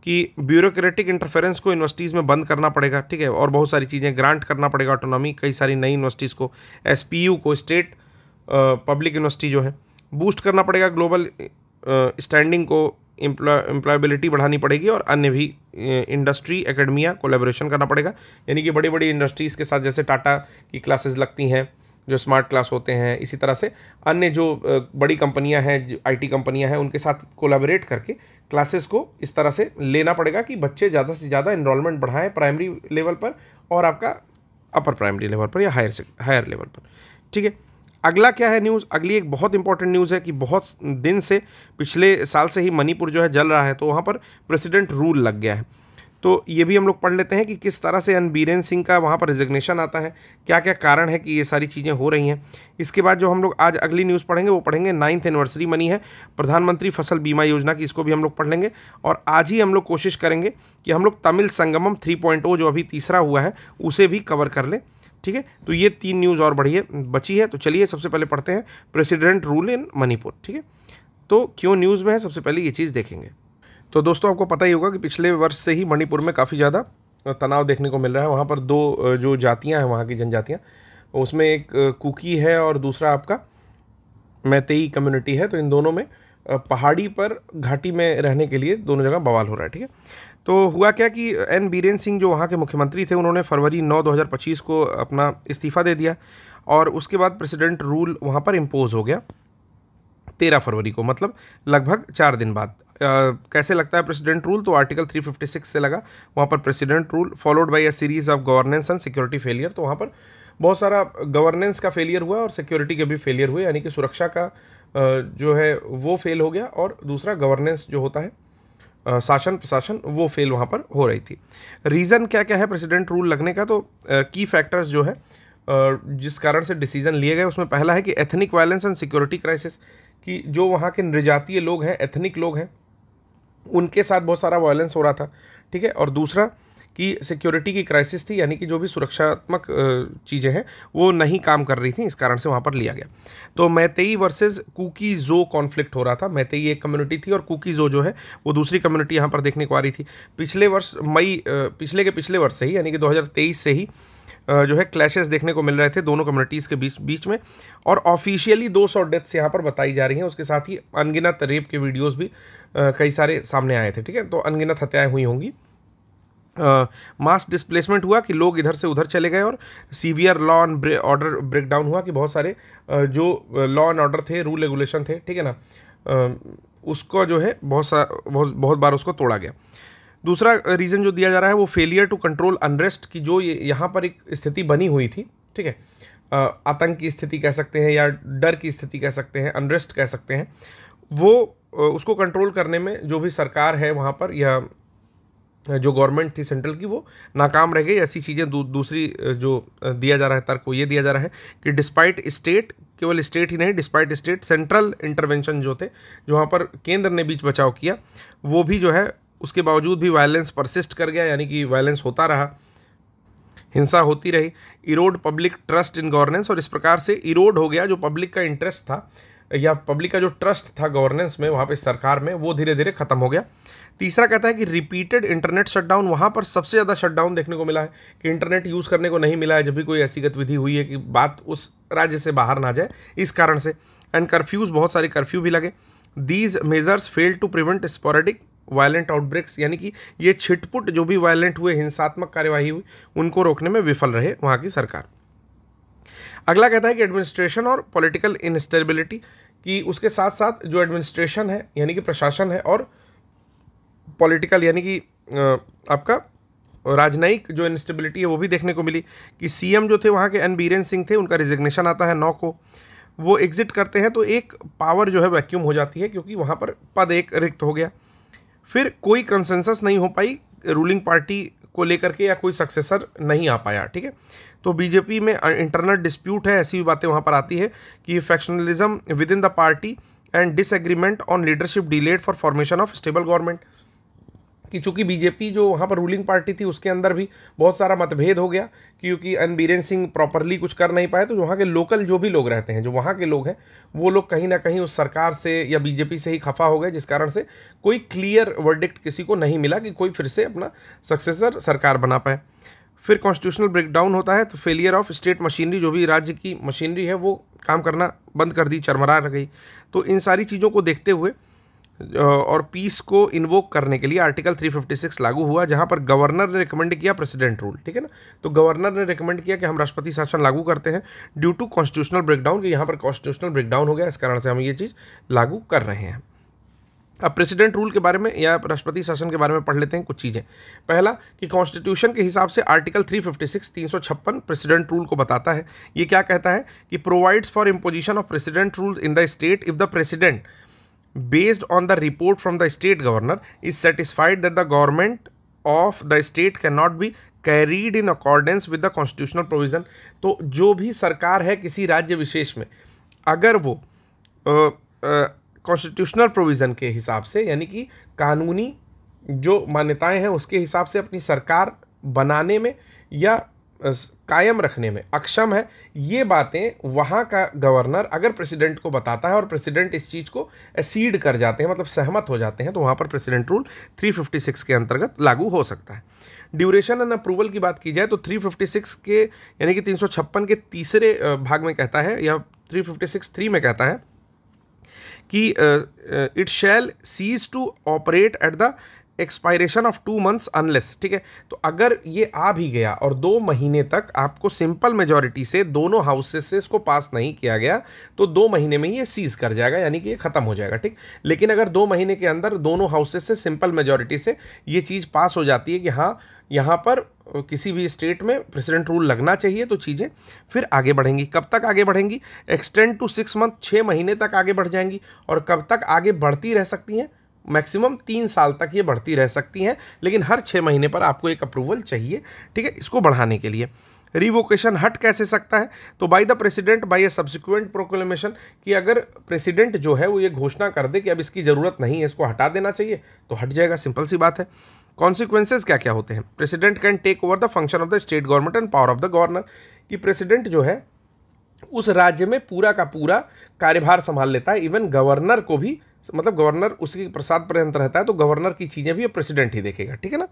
कि ब्यूरोक्रेटिक इंटरफेरेंस को यूनिवर्सिटीज़ में बंद करना पड़ेगा। ठीक है, और बहुत सारी चीज़ें ग्रांट करना पड़ेगा ऑटोनॉमी कई सारी नई यूनिवर्सिटीज़ को, SPU को, स्टेट पब्लिक यूनिवर्सिटी जो है, बूस्ट करना पड़ेगा ग्लोबल स्टैंडिंग को, एम्प्लॉयबिलिटी बढ़ानी पड़ेगी और अन्य भी इंडस्ट्री एकेडमिया कोलैबोरेशन करना पड़ेगा। यानी कि बड़ी बड़ी इंडस्ट्रीज़ के साथ, जैसे टाटा की क्लासेस लगती हैं जो स्मार्ट क्लास होते हैं, इसी तरह से अन्य जो बड़ी कंपनियां हैं, जो IT कंपनियां हैं, उनके साथ कोलैबोरेट करके क्लासेस को इस तरह से लेना पड़ेगा कि बच्चे ज़्यादा से ज़्यादा इनरोलमेंट बढ़ाएं प्राइमरी लेवल पर और आपका अपर प्राइमरी लेवल पर या हायर लेवल पर। ठीक है, अगला क्या है न्यूज़? अगली एक बहुत इंपॉर्टेंट न्यूज़ है कि बहुत दिन से, पिछले साल से ही मणिपुर जो है जल रहा है, तो वहाँ पर प्रेसिडेंट रूल लग गया है। तो ये भी हम लोग पढ़ लेते हैं कि किस तरह से बीरेन सिंह का वहाँ पर रिजिग्नेशन आता है, क्या क्या कारण है कि ये सारी चीज़ें हो रही हैं। इसके बाद जो हम लोग आज अगली न्यूज़ पढ़ेंगे वो पढ़ेंगे 9th एनिवर्सरी मनी है प्रधानमंत्री फसल बीमा योजना की, इसको भी हम लोग पढ़ लेंगे। और आज ही हम लोग कोशिश करेंगे कि हम लोग तमिल संगमम 3.0 जो अभी तीसरा हुआ है उसे भी कवर कर लें। ठीक है, तो ये 3 न्यूज़ और बची है। तो चलिए सबसे पहले पढ़ते हैं प्रेसिडेंट रूल इन मणिपुर। ठीक है, तो क्यों न्यूज़ में है, सबसे पहले ये चीज़ देखेंगे। तो दोस्तों आपको पता ही होगा कि पिछले वर्ष से ही मणिपुर में काफ़ी ज़्यादा तनाव देखने को मिल रहा है। वहाँ पर 2 जो जातियाँ हैं, वहाँ की जनजातियाँ, उसमें एक कुकी है और दूसरा आपका मैतेई कम्युनिटी है। तो इन दोनों में पहाड़ी पर घाटी में रहने के लिए दोनों जगह बवाल हो रहा है। ठीक है, तो हुआ क्या कि बीरेन सिंह जो वहाँ के मुख्यमंत्री थे, उन्होंने फरवरी 9, 2025 को अपना इस्तीफ़ा दे दिया और उसके बाद प्रेसिडेंट रूल वहाँ पर इम्पोज हो गया 13 फरवरी को, मतलब लगभग 4 दिन बाद। कैसे लगता है प्रेसिडेंट रूल? तो आर्टिकल 356 से लगा वहाँ पर president rule, followed by a series of governance and security failure. तो वहाँ पर बहुत सारा गवर्नेंस का फेलियर हुआ और सिक्योरिटी के भी फेलियर हुए, यानी कि सुरक्षा का जो है वो फेल हो गया और दूसरा गवर्नेंस जो होता है शासन प्रशासन, वो फेल वहाँ पर हो रही थी। रीज़न क्या क्या है प्रेसिडेंट रूल लगने का? तो की फैक्टर्स जो है जिस कारण से डिसीजन लिए गए, उसमें पहला है कि ethnic violence and security crisis, कि जो वहाँ के नृजातीय लोग हैं, एथनिक लोग हैं, उनके साथ बहुत सारा वायलेंस हो रहा था। ठीक है, और दूसरा कि सिक्योरिटी की क्राइसिस थी, यानी कि जो भी सुरक्षात्मक चीज़ें हैं वो नहीं काम कर रही थी, इस कारण से वहाँ पर लिया गया। तो मैतेई वर्सेस कुकी जो कॉन्फ्लिक्ट हो रहा था। मैतेई एक कम्युनिटी थी और कुकी जो है वो दूसरी कम्युनिटी यहाँ पर देखने को आ रही थी। पिछले वर्ष पिछले वर्ष से ही, यानी कि 2023 से ही जो है क्लैशेस देखने को मिल रहे थे दोनों कम्युनिटीज़ के बीच में, और ऑफिशियली 200 डेथ्स यहाँ पर बताई जा रही हैं। उसके साथ ही अनगिनत रेप के वीडियोज़ भी कई सारे सामने आए थे। ठीक है, तो अनगिनत हत्याएँ हुई होंगी। मास डिस्प्लेसमेंट हुआ कि लोग इधर से उधर चले गए, और severe law and order breakdown हुआ कि बहुत सारे जो लॉ एंड ऑर्डर थे, रूल रेगुलेशन थे, ठीक है ना, उसको जो है बहुत बार उसको तोड़ा गया। दूसरा रीज़न जो दिया जा रहा है वो फेलियर टू कंट्रोल अनरेस्ट, की जो यहाँ पर एक स्थिति बनी हुई थी। ठीक है, आतंक की स्थिति कह सकते हैं या डर की स्थिति कह सकते हैं, अनरेस्ट कह सकते हैं, वो उसको कंट्रोल करने में जो भी सरकार है वहाँ पर या जो गवर्नमेंट थी सेंट्रल की, वो नाकाम रह गई। ऐसी चीज़ें दूसरी जो दिया जा रहा है तर्क, वो ये दिया जा रहा है कि डिस्पाइट स्टेट केवल स्टेट ही नहीं, डिस्पाइट स्टेट सेंट्रल इंटरवेंशन जो थे, जो वहाँ पर केंद्र ने बीच बचाव किया, वो भी जो है उसके बावजूद भी वायलेंस परसिस्ट कर गया, यानी कि वायलेंस होता रहा, हिंसा होती रही। Erode public trust in governance, और इस प्रकार से इरोड हो गया जो पब्लिक का इंटरेस्ट था या पब्लिक का जो ट्रस्ट था गवर्नेंस में, वहाँ पे सरकार में, वो धीरे धीरे खत्म हो गया। तीसरा कहता है कि रिपीटेड इंटरनेट शटडाउन, वहाँ पर सबसे ज़्यादा शटडाउन देखने को मिला है कि इंटरनेट यूज़ करने को नहीं मिला है जब भी कोई ऐसी गतिविधि हुई है कि बात उस राज्य से बाहर ना जाए, इस कारण से। एंड कर्फ्यूज़, बहुत सारे कर्फ्यू भी लगे। These measures fail to prevent sporadic violent outbreaks, यानी कि ये छिटपुट जो भी वायलेंट हुए, हिंसात्मक कार्यवाही हुई, उनको रोकने में विफल रहे वहाँ की सरकार। अगला कहता है कि एडमिनिस्ट्रेशन और पॉलिटिकल इंस्टेबिलिटी, कि उसके साथ साथ जो एडमिनिस्ट्रेशन है यानी कि प्रशासन है, और पॉलिटिकल यानी कि आपका राजनयिक जो इंस्टेबिलिटी है वो भी देखने को मिली कि सीएम जो थे वहाँ के एन बीरेन सिंह थे, उनका रिजिग्नेशन आता है 9 को, वो एग्जिट करते हैं, तो एक पावर जो है वैक्यूम हो जाती है क्योंकि वहाँ पर पद एक रिक्त हो गया। फिर कोई कंसेंसस नहीं हो पाई रूलिंग पार्टी को लेकर के, या कोई सक्सेसर नहीं आ पाया, ठीक है। तो बीजेपी में इंटरनल डिस्प्यूट है, ऐसी भी बातें वहाँ पर आती है कि factionalism with in the party and disagreement on leadership delayed for formation of stable government, कि चूंकि बीजेपी जो वहाँ पर रूलिंग पार्टी थी उसके अंदर भी बहुत सारा मतभेद हो गया, क्योंकि एन बीरेन सिंह प्रॉपरली कुछ कर नहीं पाए, तो वहाँ के लोकल जो भी लोग रहते हैं, जो वहाँ के लोग हैं, वो लोग कहीं ना कहीं उस सरकार से या बीजेपी से ही खफा हो गए, जिस कारण से कोई क्लियर वर्डिक्ट किसी को नहीं मिला कि कोई फिर से अपना सक्सेसर सरकार बना पाए। फिर कॉन्स्टिट्यूशनल ब्रेकडाउन होता है, तो फेलियर ऑफ स्टेट मशीनरी, जो भी राज्य की मशीनरी है वो काम करना बंद कर दी, चरमरा गई। तो इन सारी चीज़ों को देखते हुए और पीस को इन्वोक करने के लिए आर्टिकल 356 लागू हुआ, जहां पर गवर्नर ने रिकमेंड किया प्रेसिडेंट रूल, ठीक है ना। तो गवर्नर ने रिकमेंड किया कि हम राष्ट्रपति शासन लागू करते हैं ड्यू टू कॉन्स्टिट्यूशनल ब्रेकडाउन, कि यहाँ पर कॉन्स्टिट्यूशनल ब्रेकडाउन हो गया, इस कारण से हम ये चीज़ लागू कर रहे हैं। अब प्रेसिडेंट रूल के बारे में या राष्ट्रपति शासन के बारे में पढ़ लेते हैं कुछ चीज़ें। पहला कि कॉन्स्टिट्यूशन के हिसाब से आर्टिकल 356 प्रेसिडेंट रूल को बताता है। ये क्या कहता है कि provides for imposition of president rule in the state if the president based on the report from the state governor is satisfied that the government of the state cannot be carried in accordance with the constitutional provision। तो जो भी सरकार है किसी राज्य विशेष में, अगर वो कॉन्स्टिट्यूशनल प्रोविज़न के हिसाब से यानी कि कानूनी जो मान्यताएं हैं उसके हिसाब से अपनी सरकार बनाने में या कायम रखने में अक्षम है, ये बातें वहाँ का गवर्नर अगर प्रेसिडेंट को बताता है और प्रेसिडेंट इस चीज़ को एसीड कर जाते हैं, मतलब सहमत हो जाते हैं, तो वहाँ पर प्रेसिडेंट रूल 356 के अंतर्गत लागू हो सकता है। ड्यूरेशन एंड अप्रूवल की बात की जाए तो 356 के यानी कि 356 के तीसरे भाग में कहता है या 356(3) में कहता है कि it shall cease to operate at the expiration of 2 months unless, ठीक है। तो अगर ये आ भी गया और 2 महीने तक आपको सिंपल मेजॉरिटी से दोनों हाउसेस से इसको पास नहीं किया गया, तो 2 महीने में ये सीज कर जाएगा, यानी कि ये खत्म हो जाएगा, ठीक। लेकिन अगर 2 महीने के अंदर दोनों हाउसेस से सिंपल मेजॉरिटी से ये चीज़ पास हो जाती है कि हाँ यहाँ पर किसी भी स्टेट में प्रेसिडेंट रूल लगना चाहिए, तो चीज़ें फिर आगे बढ़ेंगी। कब तक आगे बढ़ेंगी? एक्सटेंड टू 6 months, 6 महीने तक आगे बढ़ जाएंगी। और कब तक आगे बढ़ती रह सकती हैं? मैक्सिमम 3 साल तक ये बढ़ती रह सकती हैं, लेकिन हर 6 महीने पर आपको एक अप्रूवल चाहिए, ठीक है, इसको बढ़ाने के लिए। रिवोकेशन हट कैसे सकता है? तो by the president bye A subsequent proclamation, कि अगर प्रेसिडेंट जो है वो ये घोषणा कर दे कि अब इसकी ज़रूरत नहीं है, इसको हटा देना चाहिए, तो हट जाएगा, सिंपल सी बात है। कॉन्सिक्वेंसेज क्या क्या होते हैं? President can take over the function of the state government and power of the governor, कि प्रेसिडेंट जो है उस राज्य में पूरा का पूरा कार्यभार संभाल लेता है। इवन गवर्नर को भी, मतलब गवर्नर उसकी प्रसाद पर्यंत रहता है, तो गवर्नर की चीज़ें भी प्रेसिडेंट ही देखेगा, ठीक है ना।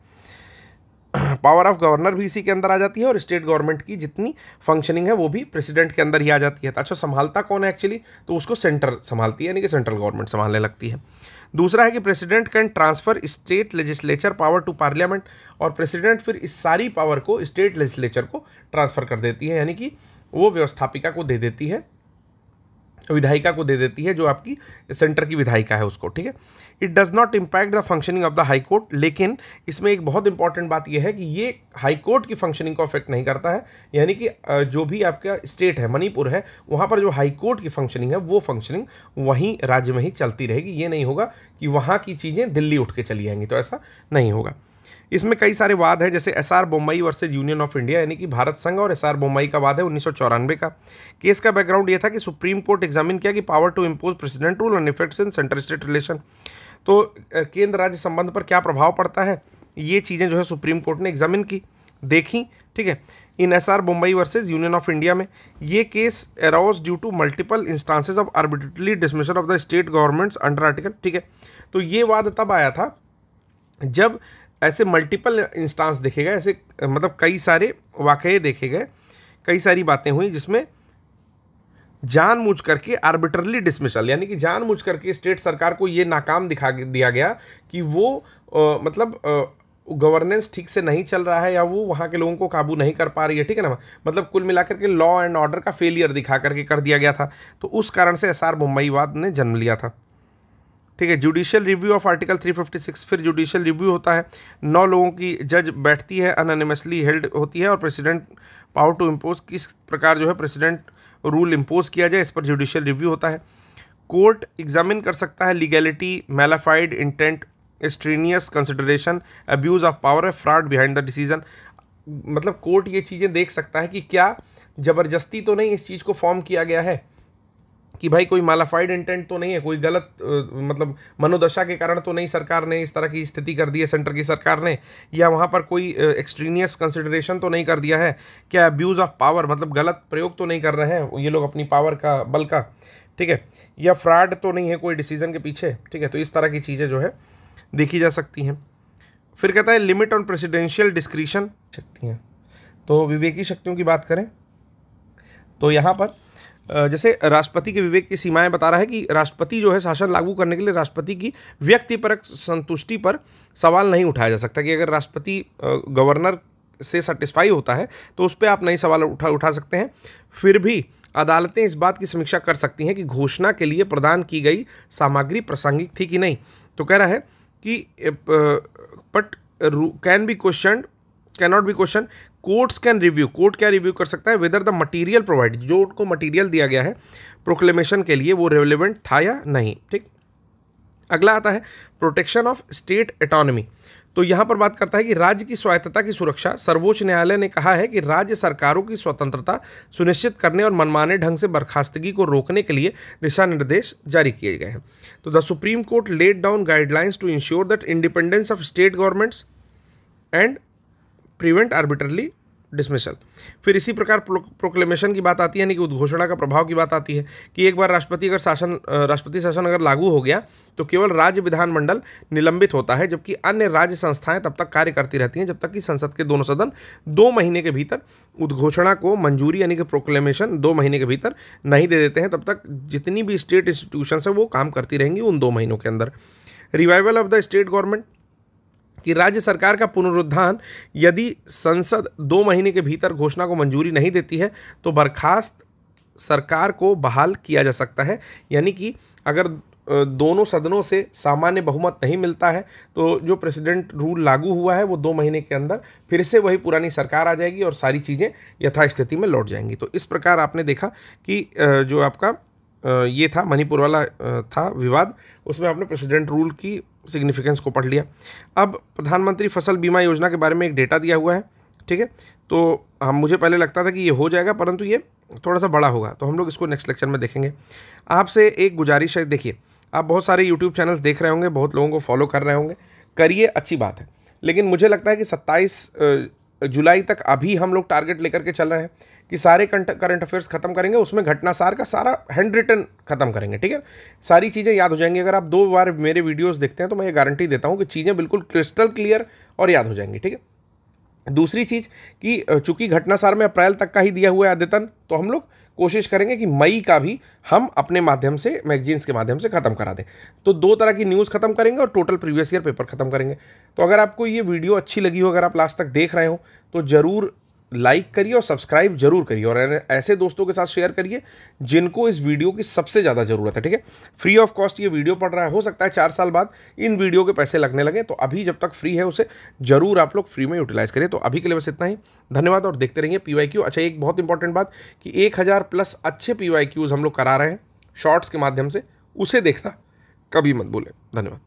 पावर ऑफ गवर्नर भी इसी के अंदर आ जाती है और स्टेट गवर्नमेंट की जितनी फंक्शनिंग है वो भी प्रेसिडेंट के अंदर ही आ जाती है। अच्छा, संभालता कौन है एक्चुअली? तो उसको सेंटर संभालती है, यानी कि सेंट्रल गवर्नमेंट संभालने लगती है। दूसरा है कि president can transfer state legislature power to parliament, और प्रेसिडेंट फिर इस सारी पावर को स्टेट लेजिस्लेचर को ट्रांसफर कर देती है, यानी कि वो व्यवस्थापिका को दे देती है, विधायिका को दे देती है, जो आपकी सेंटर की विधायिका है उसको, ठीक है। It does not impact the functioning of the high court, लेकिन इसमें एक बहुत इंपॉर्टेंट बात यह है कि ये हाई कोर्ट की फंक्शनिंग को अफेक्ट नहीं करता है, यानी कि जो भी आपका स्टेट है, मणिपुर है, वहाँ पर जो हाई कोर्ट की फंक्शनिंग है वो फंक्शनिंग वहीं राज्य में ही चलती रहेगी। ये नहीं होगा कि वहाँ की चीज़ें दिल्ली उठ के चली आएंगी, तो ऐसा नहीं होगा। इसमें कई सारे वाद हैं, जैसे SR Bommai versus union of India, यानी कि भारत संघ और एसआर बोम्मई का वाद है 1994 का। केस का बैकग्राउंड ये था कि सुप्रीम कोर्ट एग्जामिन किया कि power to impose president rule on effects in centre state relation, तो केंद्र राज्य संबंध पर क्या प्रभाव पड़ता है, ये चीज़ें जो है सुप्रीम कोर्ट ने एग्जामिन की, देखी। ठीक है, in S R Bommai versus union of India में ये case arose due to multiple instances of arbitrarily dismissal of the state governments under article. ठीक है, तो ये वाद तब आया था जब ऐसे मल्टीपल इंस्टांस देखे गए, ऐसे मतलब कई सारे वाकये देखे गए, कई सारी बातें हुई जिसमें जानबूझ करके आर्बिट्रली डिसमिसल, यानी कि जानबूझ करके स्टेट सरकार को ये नाकाम दिखा दिया गया कि वो गवर्नेंस ठीक से नहीं चल रहा है या वो वहाँ के लोगों को काबू नहीं कर पा रही है। ठीक है ना, मतलब कुल मिलाकर के लॉ एंड ऑर्डर का फेलियर दिखा करके कर दिया गया था, तो उस कारण से एसआर बोम्मई वाद ने जन्म लिया था। ठीक है, जुडिशियल रिव्यू ऑफ आर्टिकल 356, फिर जुडिशियल रिव्यू होता है, 9 लोगों की जज बैठती है, अनोनिमसली हेल्ड होती है, और प्रेसिडेंट पावर टू इम्पोज, किस प्रकार जो है प्रेसिडेंट रूल इम्पोज किया जाए, इस पर जुडिशियल रिव्यू होता है। कोर्ट एग्जामिन कर सकता है legality, malafide intent, extraneous consideration, abuse of power, fraud behind the decision, मतलब कोर्ट ये चीज़ें देख सकता है कि क्या ज़बरदस्ती तो नहीं इस चीज़ को फॉर्म किया गया है, कि भाई कोई मालाफाइड इंटेंट तो नहीं है, कोई गलत मतलब मनोदशा के कारण तो नहीं सरकार ने इस तरह की स्थिति कर दी है सेंटर की सरकार ने, या वहाँ पर कोई एक्सट्रीनियस कंसिडरेशन तो नहीं कर दिया है, क्या अब्यूज़ ऑफ पावर मतलब गलत प्रयोग तो नहीं कर रहे हैं ये लोग अपनी पावर का, बल का। ठीक है, या फ्रॉड तो नहीं है कोई डिसीजन के पीछे। ठीक है, तो इस तरह की चीज़ें जो है देखी जा सकती हैं। फिर कहता है लिमिट ऑन प्रेसिडेंशियल डिस्क्रिशन शक्ति हैं, तो विवेकी शक्तियों की बात करें तो यहाँ पर जैसे राष्ट्रपति के विवेक की सीमाएं बता रहा है कि राष्ट्रपति जो है शासन लागू करने के लिए राष्ट्रपति की व्यक्तिपरक संतुष्टि पर सवाल नहीं उठाया जा सकता, कि अगर राष्ट्रपति गवर्नर से सेटिस्फाई होता है तो उस पर आप नई सवाल उठा सकते हैं। फिर भी अदालतें इस बात की समीक्षा कर सकती हैं कि घोषणा के लिए प्रदान की गई सामग्री प्रासंगिक थी कि नहीं। तो कह रहा है कि but can be question, can not be question, courts can review, court क्या रिव्यू कर सकता है, वेदर द मटेरियल प्रोवाइड, जो उनको मटेरियल दिया गया है प्रोक्लेमेशन के लिए वो रेलेवेंट था या नहीं। ठीक, अगला आता है प्रोटेक्शन ऑफ स्टेट एटॉनमी। तो यहाँ पर बात करता है कि राज्य की स्वायत्तता की सुरक्षा, सर्वोच्च न्यायालय ने कहा है कि राज्य सरकारों की स्वतंत्रता सुनिश्चित करने और मनमाने ढंग से बर्खास्तगी को रोकने के लिए दिशा निर्देश जारी किए गए हैं। तो the supreme court laid down guidelines to ensure that independence of state governments and prevent arbitrarily dismissal. फिर इसी प्रकार प्रोक्लेमेशन की बात आती है, यानी कि उद्घोषणा का प्रभाव की बात आती है कि एक बार राष्ट्रपति शासन अगर लागू हो गया तो केवल राज्य विधानमंडल निलंबित होता है, जबकि अन्य राज्य संस्थाएं तब तक कार्य करती रहती हैं जब तक कि संसद के दोनों सदन 2 महीने के भीतर उद्घोषणा को मंजूरी, यानी कि प्रोक्लेमेशन 2 महीने के भीतर नहीं दे देते हैं, तब तक जितनी भी स्टेट इंस्टीट्यूशंस है वो काम करती रहेंगी उन 2 महीनों के अंदर। Revival of the state government, कि राज्य सरकार का पुनरुत्थान यदि संसद 2 महीने के भीतर घोषणा को मंजूरी नहीं देती है तो बर्खास्त सरकार को बहाल किया जा सकता है, यानी कि अगर दोनों सदनों से सामान्य बहुमत नहीं मिलता है तो जो प्रेसिडेंट रूल लागू हुआ है वो 2 महीने के अंदर फिर से वही पुरानी सरकार आ जाएगी और सारी चीज़ें यथास्थिति में लौट जाएंगी। तो इस प्रकार आपने देखा कि जो आपका ये था मणिपुर वाला था विवाद, उसमें आपने प्रेसिडेंट रूल की सिग्निफिकेंस को पढ़ लिया। अब प्रधानमंत्री फसल बीमा योजना के बारे में एक डेटा दिया हुआ है। ठीक है, तो मुझे पहले लगता था कि ये हो जाएगा, परंतु ये थोड़ा सा बड़ा होगा, तो हम लोग इसको नेक्स्ट लेक्चर में देखेंगे। आपसे एक गुजारिश है, देखिए आप बहुत सारे यूट्यूब चैनल्स देख रहे होंगे, बहुत लोगों को फॉलो कर रहे होंगे, करिए, अच्छी बात है, लेकिन मुझे लगता है कि 27 जुलाई तक अभी हम लोग टारगेट लेकर के चल रहे हैं कि सारे करंट अफेयर्स खत्म करेंगे, उसमें घटनासार का सारा हैंड रिटन खत्म करेंगे। ठीक है, सारी चीज़ें याद हो जाएंगी। अगर आप 2 बार मेरे वीडियोस देखते हैं तो मैं ये गारंटी देता हूँ कि चीज़ें बिल्कुल क्रिस्टल क्लियर और याद हो जाएंगी। ठीक है, दूसरी चीज़ कि चूंकि घटनासार में अप्रैल तक का ही दिया हुआ है अद्यतन, तो हम लोग कोशिश करेंगे कि मई का भी हम अपने माध्यम से, मैगजीन्स के माध्यम से ख़त्म करा दें। तो 2 तरह की न्यूज़ खत्म करेंगे और टोटल प्रीवियस ईयर पेपर खत्म करेंगे। तो अगर आपको ये वीडियो अच्छी लगी हो, अगर आप लास्ट तक देख रहे हो, तो ज़रूर लाइक करिए और सब्सक्राइब जरूर करिए और ऐसे दोस्तों के साथ शेयर करिए जिनको इस वीडियो की सबसे ज़्यादा ज़रूरत है। ठीक है, फ्री ऑफ कॉस्ट ये वीडियो पढ़ रहा है, हो सकता है 4 साल बाद इन वीडियो के पैसे लगने लगे, तो अभी जब तक फ्री है उसे जरूर आप लोग फ्री में यूटिलाइज करिए। तो अभी के लिए बस इतना ही, धन्यवाद और देखते रहिए PYQ। अच्छा, एक बहुत इंपॉर्टेंट बात कि 1000+ अच्छे PYQs हम लोग करा रहे हैं शॉर्ट्स के माध्यम से, उसे देखना कभी मत भूलें। धन्यवाद।